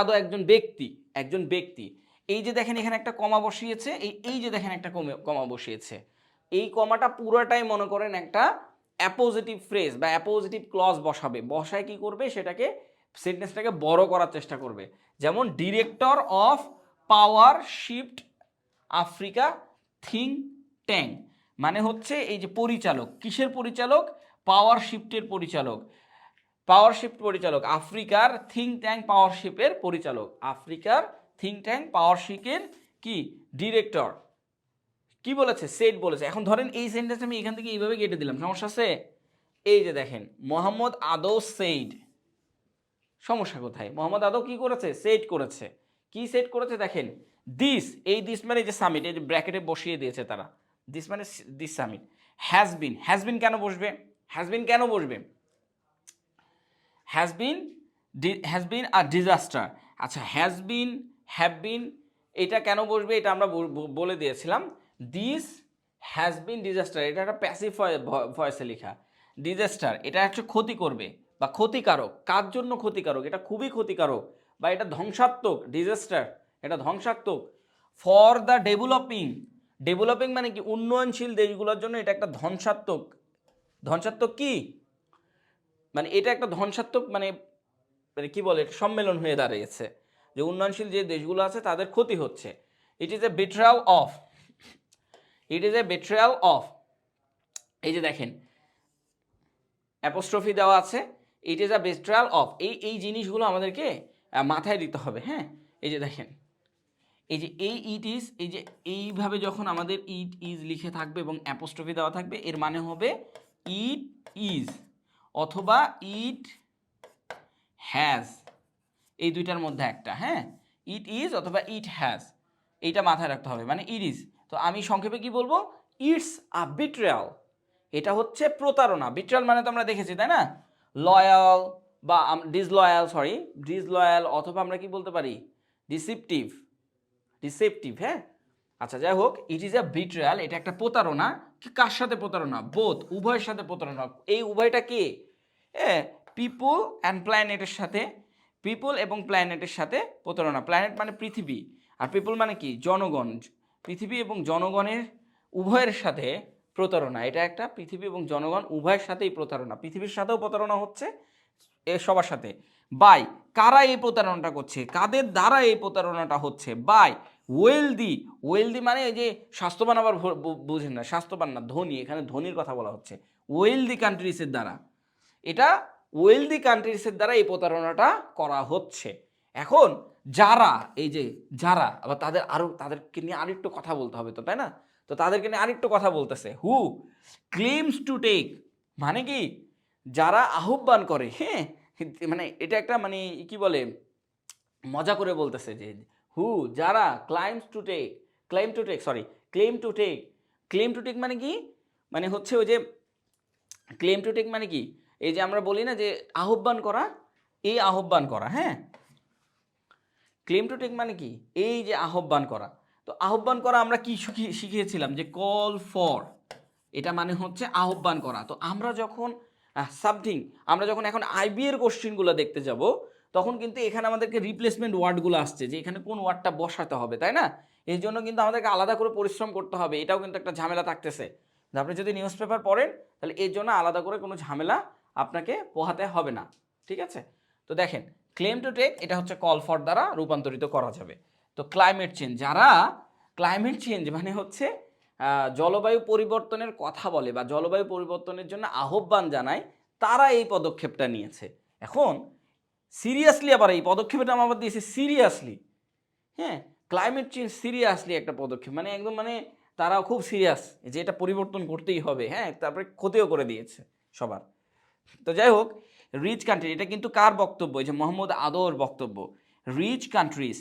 আদো একজন ব্যক্তি, একজন ব্যক্তি। এই যে দেখেন এখানে একটা কমা বসিয়েছে, এই যে দেখেন একটা কমা বসিয়েছে, এই কমাটা পুরোটাই মনে করেন একটা অ্যাপোজিটিভ ফ্রেজ বা অ্যাপোজিটিভ ক্লজ বসাবে, বসায় কি করবে সেটাকে সেন্টেন্সটাকে বড় করার চেষ্টা করবে। যেমন director of power shift Africa think tank, মানে হচ্ছে এই যে পরিচালক, কিসের পরিচালক, পাওয়ার শিফটের পরিচালক, পাওয়ার শিফট পরিচালক, আফ্রিকার থিঙ্ক ট্যাঙ্ক পাওয়ার শিফটের পরিচালক, আফ্রিকার থিঙ্ক ট্যাঙ্ক পাওয়ার শিফটের কি ডিরেক্টর। কি বলেছে, সেট বলেছে। এখন ধরেন এই সেন্টেন্স আমি এখান থেকে এইভাবে কেটে দিলাম, সমস্যা আছে? এই যে দেখেন মোহাম্মদ আদৌ সেইড, সমস্যা কোথায়? মোহাম্মদ আদৌ কি করেছে, সেট করেছে। কি সেট করেছে দেখেন, দিস, এই দিস মানে যে সামিট, এই যে ব্র্যাকেটে বসিয়ে দিয়েছে তারা, দিস মানে দিস সামিট। হ্যাজ বিন কেন বসবে, হ্যাজ বিন কেন বসবে, হ্যাজ বিন আ ডিজাস্টার। আচ্ছা হ্যাভ বিন এটা কেন বসবে, এটা আমরা বলে দিয়েছিলাম। দিস হ্যাজ বিন ডিজাস্টার, এটা একটা প্যাসিভ ভয়েসে লেখা। ডিজাস্টার এটা হচ্ছে ক্ষতি করবে বা ক্ষতিকারক, কার জন্য ক্ষতিকারক, এটা খুবই ক্ষতিকারক বা এটা ধ্বংসাত্মক। ডিজাস্টার এটা ধ্বংসাত্মক। ফর দ্য ডেভেলপিং মানে কি উন্নয়নশীল দেশগুলোর জন্য এটা একটা ধ্বংসাত্মক। ধ্বংসাত্মক কি মানে এটা একটা ধ্বংসাত্মক মানে মানে কি বলে সম্মেলন হয়ে দাঁড়িয়েছে যে উন্নয়নশীল যে দেশগুলো আছে তাদের ক্ষতি হচ্ছে। It is a betrayal of, it is a betrayal of, এই যে দেখেন অ্যাপোস্ট্রফি দেওয়া আছে, it is a betrayal of, এই জিনিসগুলো আমাদেরকে মাথায় দিতে হবে। হ্যাঁ, এই যে দেখেন এই যে এই ইট ইজ, এই যে এইভাবে যখন আমাদের ইট ইজ লিখে থাকবে এবং অ্যাপোস্ট্রফি দেওয়া থাকবে এর মানে হবে ইট ইজ অথবা ইট হ্যাজ, এই দুইটার মধ্যে একটা। হ্যাঁ, ইট ইজ অথবা ইট হ্যাজ, এইটা মাথায় রাখতে হবে, মানে ইট ইজ। তো আমি সংক্ষেপে কি বলবো, ইটস আ বিট্রেয়াল, এটা হচ্ছে প্রতারণা। বিট্রেয়াল মানে তো আমরা দেখেছি তাই না, লয়াল বা ডিসলয়াল অথবা আমরা কি বলতে পারি ডিসিপটিভ, হ্যাঁ। আচ্ছা যাই হোক, ইট ইজ আ বিট্রেয়াল, এটা একটা প্রতারণা। কার সাথে প্রতারণা, বোথ, উভয়ের সাথে প্রতারণা। এই উভয়টা কে, পিপল অ্যান্ড প্ল্যানেটের সাথে, পিপল এবং প্ল্যানেটের সাথে প্রতারণা। প্ল্যানেট মানে পৃথিবী আর পিপল মানে কি জনগণ, পৃথিবী এবং জনগণের উভয়ের সাথে প্রতারণা। এটা একটা পৃথিবী এবং জনগণ উভয়ের সাথেই প্রতারণা, পৃথিবীর সাথেও প্রতারণা হচ্ছে এ সবার সাথে। বাই, কারা এই প্রতারণাটা করছে, কাদের দ্বারা এই প্রতারণাটা হচ্ছে, বাই ওয়েলদি মানে এই যে স্বাস্থ্যবান, আবার বুঝেন না, স্বাস্থ্যবান না, ধনী, এখানে ধনীর কথা বলা হচ্ছে, ওয়েলদি কান্ট্রিজের দ্বারা, এটা ওয়েলদি কান্ট্রিজের দ্বারা এই প্রতারণাটা করা হচ্ছে। এখন যারা, এই যে যারা, আবার তাদেরকে নিয়ে আরেকটু কথা বলতে হবে তো, তাই না? তো তাদেরকে নিয়ে আরেকটু কথা বলতেছে, হু ক্লেমস টু টেক, মানে কি যারা আহ্বান করে। হ্যাঁ, মানে এটা একটা মানে কি বলে মজা করে বলতেছে যে হু যারা ক্লেম টু টেক মানে কি, মানে হচ্ছে ওই যে ক্লেম টু টেক মানে কি, এই যে আমরা বলি না যে আহ্বান করা, এই আহ্বান করা। হ্যাঁ, ক্লেম টু টেক মানে কি, এই যে আহ্বান করা। তো আহ্বান করা আমরা কি শিখিয়েছিলাম যে কল ফর, এটা মানে হচ্ছে আহ্বান করা। তো আমরা যখন আমরা যখন এখন আইবি এর কোশ্চেনগুলো দেখতে যাব তখন কিন্তু এখানে আমাদেরকে রিপ্লেসমেন্ট ওয়ার্ডগুলো আসছে যে এখানে কোন ওয়ার্ডটা বসাতে হবে, তাই না? এই জন্য কিন্তু আমাদেরকে আলাদা করে পরিশ্রম করতে হবে, এটাও কিন্তু একটা ঝামেলা থাকতেছে। আপনি যদি নিউজ পেপার পড়েন তাহলে এর জন্য আলাদা করে কোনো ঝামেলা আপনাকে পোহাতে হবে না, ঠিক আছে? তো দেখেন ক্লেম টু টেক এটা হচ্ছে কল ফর দ্বারা রূপান্তরিত করা যাবে। তো ক্লাইমেট চেঞ্জ, যারা ক্লাইমেট চেঞ্জ মানে হচ্ছে জলবায়ু পরিবর্তনের কথা বলে বা জলবায়ু পরিবর্তনের জন্য আহ্বান জানায়, তারা এই পদক্ষেপটা নিয়েছে। এখন সিরিয়াসলি, আবার এই পদক্ষেপটা আমরা দিয়েছি সিরিয়াসলি। হ্যাঁ, ক্লাইমেট চেঞ্জ সিরিয়াসলি একটা পদক্ষেপ, মানে একদম মানে তারা খুব সিরিয়াস যে এটা পরিবর্তন করতেই হবে, হ্যাঁ, তারপরে ক্ষতিও করে দিয়েছে সবার। তো যাই হোক, রিচ কান্ট্রি, এটা কিন্তু কার বক্তব্য? এই যে মোহাম্মদ আদর বক্তব্য। রিচ কান্ট্রিজ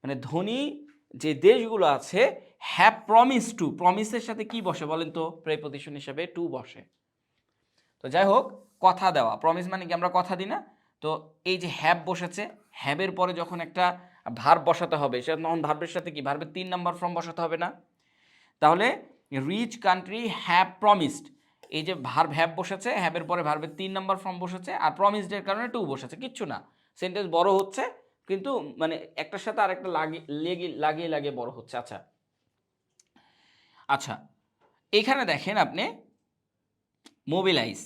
মানে ধনী যে দেশগুলো আছে, হ্যাভ প্রমিস টু, প্রমিসের সাথে কি বসে বলেন তো? প্রেপোজিশন হিসেবে টু বসে। তো যাই হোক, কথা দেওয়া, প্রমিস মানে কি আমরা কথা দিই না? তো এই যে হ্যাভ বসেছে, হ্যাভের পরে যখন একটা ভার্ব বসাতে হবে, সেটা তখন ভার্বের সাথে কি, ভার্বের 3 নাম্বার ফর্ম বসাতে হবে না? তাহলে রিচ কান্ট্রি হ্যাভ প্রমিসড, এই যে ভার্ব হ্যাভ বসেছে, হ্যাভের পরে ভার্বের 3 নাম্বার ফর্ম বসেছে, আর প্রমিসডের কারণে টু বসেছে, কিচ্ছু না, সেন্টেন্স বড় হচ্ছে, কিন্তু মানে একটার সাথে আরেকটা লাগিয়ে লাগিয়ে বড় হচ্ছে। আচ্ছা আচ্ছা, এখানে দেখেন আপনি মোবিলাইজ,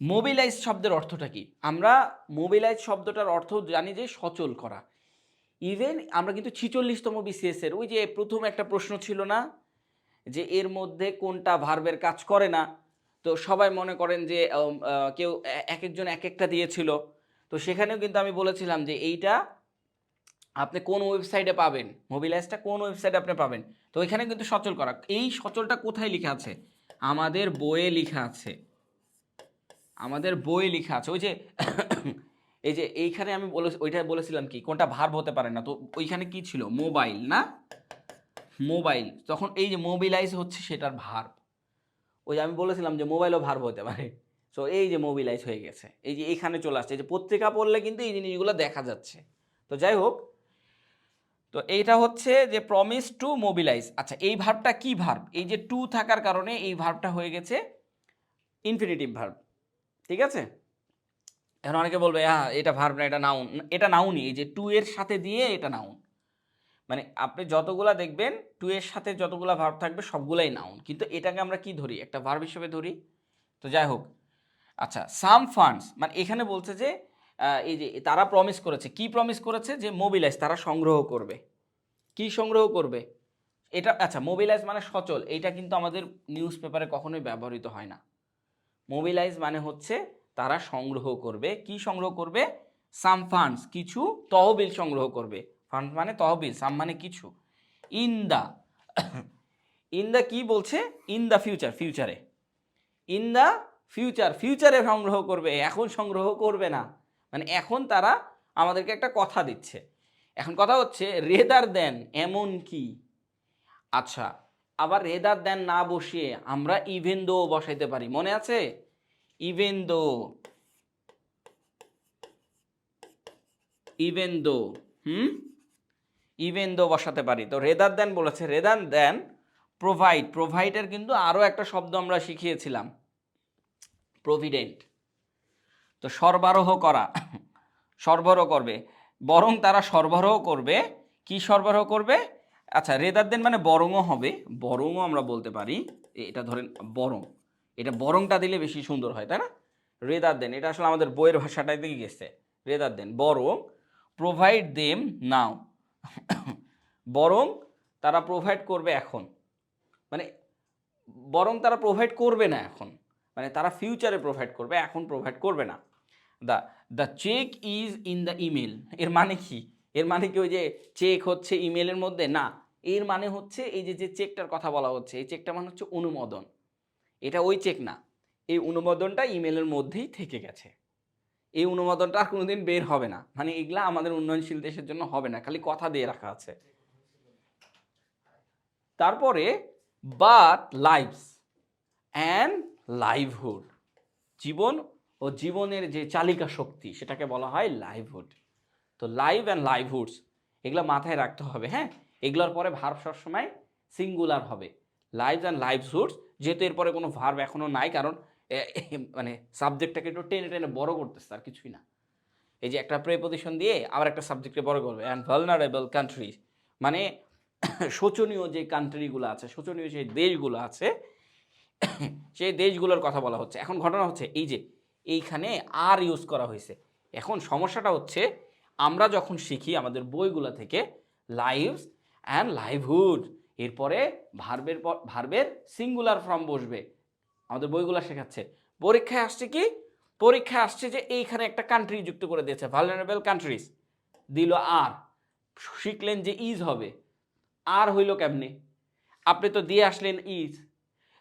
মোবিলাইজ শব্দের অর্থটা কি? আমরা মোবিলাইজ শব্দটার অর্থ জানি যে সচল করা। ইভেন আমরা কিন্তু 46তম বিসিএস এর ওই যে প্রথম একটা প্রশ্ন ছিল না, যে এর মধ্যে কোনটা ভার্বের কাজ করে না, তো সবাই মনে করেন যে কেউ এক একজন এক একটা দিয়েছিল, তো সেখানেও কিন্তু আমি বলেছিলাম যে এইটা আপনি কোন ওয়েবসাইটে পাবেন, মোবিলাইজটা কোন ওয়েবসাইটে আপনি পাবেন। তো এখানে কিন্তু সচল করা, এই সচলটা কোথায় লেখা আছে? আমাদের বইয়ে লেখা আছে, আমাদের বইয়ে লেখা আছে। ওই যে এই যে এইখানে আমি ওইটা বলেছিলাম কি, কোনটা ভার্ব হতে পারে না, তো ওইখানে কি ছিল? মোবাইল না, মোবাইল, তখন এই যে মোবিলাইজ হচ্ছে সেটার ভার্ব। ওই যে আমি বলেছিলাম যে মোবাইলও ভার্ব হতে পারে, সো এই যে মোবিলাইজ হয়ে গেছে, এই যে এখানে চলে আসছে, এই যে পত্রিকা পড়লে কিন্তু এই জিনিসগুলো দেখা যাচ্ছে। তো যাই হোক, তো এইটা হচ্ছে যে প্রমিস টু মোবিলাইজ। আচ্ছা, এই ভার্বটা কি ভার্ব? এই যে টু থাকার কারণে এই ভার্বটা হয়ে গেছে ইনফিনিটিভ ভার্ব, ঠিক আছে? এখন অনেকে বলবে হ্যাঁ এটা ভার্ব না, এটা নাউন। এটা নাউনই, এই যে টু এর সাথে দিয়ে এটা নাউন, মানে আপনি যতগুলা দেখবেন টু এর সাথে যতগুলা ভার্ব থাকবে সবগুলাই নাউন, কিন্তু এটাকে আমরা কি ধরি? একটা ভার্ব হিসেবে ধরি। তো যাই হোক, আচ্ছা, সাম ফান্ডস মানে এখানে বলছে যে এই যে তারা প্রমিস করেছে, কি প্রমিস করেছে? যে মোবিলাইজ, তারা সংগ্রহ করবে। কি সংগ্রহ করবে? এটা আচ্ছা, মোবিলাইজ মানে সচল, এইটা কিন্তু আমাদের নিউজ পেপারে কখনোই ব্যবহৃত হয় না। মোবিলাইজ মানে হচ্ছে তারা সংগ্রহ করবে। কি সংগ্রহ করবে? সাম ফান্ডস, কিছু তহবিল সংগ্রহ করবে। ফান্ড মানে তহবিল, সাম মানে কিছু। ইন দা, ইন দা কি বলছে? ইন দা ফিউচার, ফিউচারে, ইন দা ফিউচার, ফিউচারে সংগ্রহ করবে, এখন সংগ্রহ করবে না, মানে এখন তারা আমাদেরকে একটা কথা দিচ্ছে। এখন কথা হচ্ছে রেদার দেন, এমন কি। আচ্ছা, আবার রেদার দেন না বসিয়ে আমরা ইভেন দো বসাইতে পারি, মনে আছে? Even though, even though, even though বসাতে পারি। তো রেদার দেন বলেছে, রেদার দেন প্রোভাইড, প্রোভাইডের কিন্তু আরও একটা শব্দ আমরা শিখিয়েছিলাম, প্রভিডেন্ট। তো সরবরাহ করা, সরবরাহ করবে, বরং তারা সরবরাহ করবে। কি সরবরাহ করবে? আচ্ছা, রেদার দেন মানে বরংও হবে, বরংও আমরা বলতে পারি, এটা ধরেন বরং, এটা বরংটা দিলে বেশি সুন্দর হয়, তাই না? রেদার দেন, এটা আসলে আমাদের বইয়ের ভাষাটাই দিকে গেছে। রেদার দেন বরং, প্রোভাইড দেম নাও, বরং তারা প্রোভাইড করবে এখন, মানে বরং তারা প্রোভাইড করবে না এখন, মানে তারা ফিউচারে প্রোভাইড করবে, এখন প্রোভাইড করবে না। The the check is in the email, এর মানে কি? এর মানে কি ওই যে চেক হচ্ছে ইমেলের মধ্যে? না, এর মানে হচ্ছে এই যে যে চেকটার কথা বলা হচ্ছে, এই চেকটা মানে হচ্ছে অনুমোদন, এটা ওই চেক না, এই অনুমোদনটা ইমেলের মধ্যেই থেকে গেছে, এই অনুমোদনটা আর কোনোদিন বের হবে না, মানে এগুলা আমাদের উন্নয়নশীল দেশের জন্য হবে না, খালি কথা দিয়ে রাখা আছে। তারপরে বাট লাইভস অ্যান্ড লাইভহুড, জীবন ও জীবনের যে চালিকা শক্তি সেটাকে বলা হয় লাইভহুড। তো লাইভ অ্যান্ড লাইভহুডস, এগুলো মাথায় রাখতে হবে, হ্যাঁ। এগুলোর পরে ভার্ব সবসময় সিঙ্গুলার হবে, লাইভস অ্যান্ড লাইভহুডস, যেহেতু এরপরে কোনো ভার্ব এখনও নাই, কারণ মানে সাবজেক্টটাকে একটু টেনে টেনে বড় করতেছে, আর কিছুই না। এই যে একটা প্রেপোজিশন দিয়ে আবার একটা সাবজেক্টকে বড় করবে। অ্যান্ড ভালনারেবল কান্ট্রিজ মানে শোচনীয় যে কান্ট্রিগুলো আছে, শোচনীয় যে দেশগুলো আছে, সেই দেশগুলোর কথা বলা হচ্ছে। এখন ঘটনা হচ্ছে এই যে এইখানে আর ইউজ করা হয়েছে। এখন সমস্যাটা হচ্ছে আমরা যখন শিখি আমাদের বইগুলো থেকে লাইভস অ্যান্ড লাইভহুড, এরপরে ভার্বের সিঙ্গুলার ফর্ম বসবে, আমাদের বইগুলো শেখাচ্ছে। পরীক্ষায় আসছে কি? পরীক্ষায় আসছে যে এইখানে একটা কান্ট্রি যুক্ত করে দিয়েছে, ভালনারেবল কান্ট্রিজ, দিল আর, শিখলেন যে ইজ হবে, আর হইল কেমনে? আপনি তো দিয়ে আসলেন ইজ।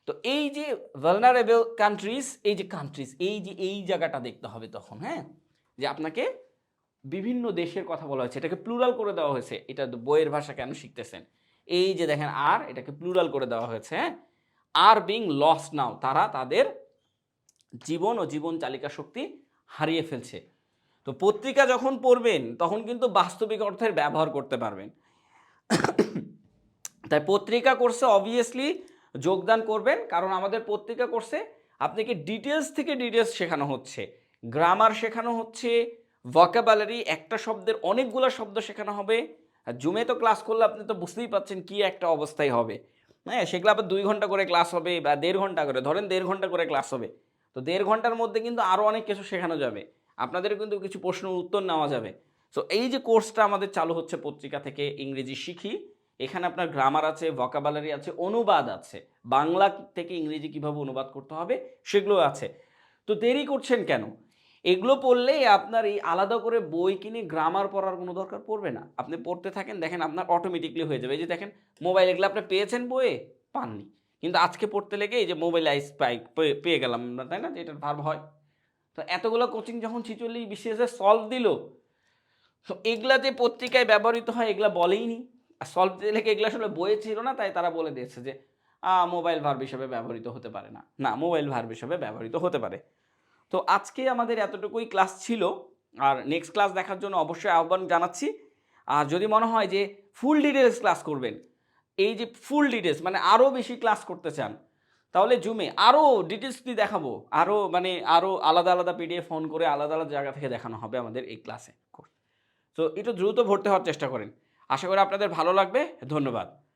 তো এই যে ভালনারেবল কান্ট্রিজ, এই যে কান্ট্রিজ, এই যে এই জায়গাটা দেখতে হবে তখন, হ্যাঁ, যে আপনাকে বিভিন্ন দেশের কথা বলা হয়েছে, এটাকে প্লুরাল করে দেওয়া হয়েছে। এটা বইয়ের ভাষা কেন শিখতেছেন? এই যে দেখেন আর, এটাকে প্লুরাল করে দেওয়া হয়েছে, হ্যাঁ। আর বিং লস্ট নাও, তারা তাদের জীবন ও জীবন চালিকা শক্তি হারিয়ে ফেলছে। তো পত্রিকা যখন পড়বেন তখন কিন্তু বাস্তবিক অর্থের ব্যবহার করতে পারবেন। তাই পত্রিকা কোর্সে অবভিয়াসলি যোগদান করবেন, কারণ আমাদের পত্রিকা কোর্সে আপনাকে ডিটেলস থেকে ডিটেলস শেখানো হচ্ছে, গ্রামার শেখানো হচ্ছে, ভোকাবুলারি, একটা শব্দের অনেকগুলো শব্দ শেখানো হবে। আর জুমে তো ক্লাস করলে আপনি তো বুঝতেই পাচ্ছেন কি একটা অবস্থায় হবে, হ্যাঁ। সেগুলো আবার 2 ঘন্টা করে ক্লাস হবে বা 1.5 ঘন্টা করে, ধরেন 1.5 ঘন্টা করে ক্লাস হবে। তো 1.5 ঘন্টার মধ্যে কিন্তু আরও অনেক কিছু শেখানো যাবে, আপনাদের কিন্তু কিছু প্রশ্ন উত্তর নেওয়া যাবে। সো এই যে কোর্সটা আমাদের চালু হচ্ছে পত্রিকা থেকে ইংরেজি শিখি, এখানে আপনার গ্রামার আছে, ভোকাবুলারি আছে, অনুবাদ আছে, বাংলা থেকে ইংরেজি কিভাবে অনুবাদ করতে হবে সেগুলো আছে। তো দেরি করছেন কেন? এগুলো পড়লেই আপনার এই আলাদা করে বই কিনে গ্রামার পড়ার কোনো দরকার পড়বে না। আপনি পড়তে থাকেন, দেখেন আপনার অটোমেটিকলি হয়ে যাবে। এই যে দেখেন মোবাইল, এগুলো আপনি পেয়েছেন বইয়ে, পাননি, কিন্তু আজকে পড়তে লেগে এই যে মোবাইল আইস পাই পেয়ে গেলাম আমরা, তাই না, যে এটার ভার্ব হয়। তো এতগুলো কোচিং যখন 46 BCS সলভ দিল, তো এগুলা যে পত্রিকায় ব্যবহৃত হয় এগুলা বলেইনি। আর সলভ দিতে লেগে এগুলো আসলে বইয়ে ছিল না, তাই তারা বলে দিয়েছে যে মোবাইল ভার্ব হিসেবে ব্যবহৃত হতে পারে না। না, মোবাইল ভার্ব হিসেবে ব্যবহৃত হতে পারে। তো আজকে আমাদের এতটুকুই ক্লাস ছিল। আর নেক্সট ক্লাস দেখার জন্য অবশ্যই আহ্বান জানাচ্ছি। আর যদি মনে হয় যে ফুল ডিটেলস ক্লাস করবেন, এই যে ফুল ডিটেলস মানে আরও বেশি ক্লাস করতে চান, তাহলে জুমে আরও ডিটেলস দিয়ে দেখাবো, আরও মানে আরও আলাদা আলাদা পিডিএফ ফোন করে আলাদা আলাদা জায়গা থেকে দেখানো হবে আমাদের এই ক্লাসে। তো একটু দ্রুত ভর্তি হওয়ার চেষ্টা করেন। আশা করি আপনাদের ভালো লাগবে। ধন্যবাদ।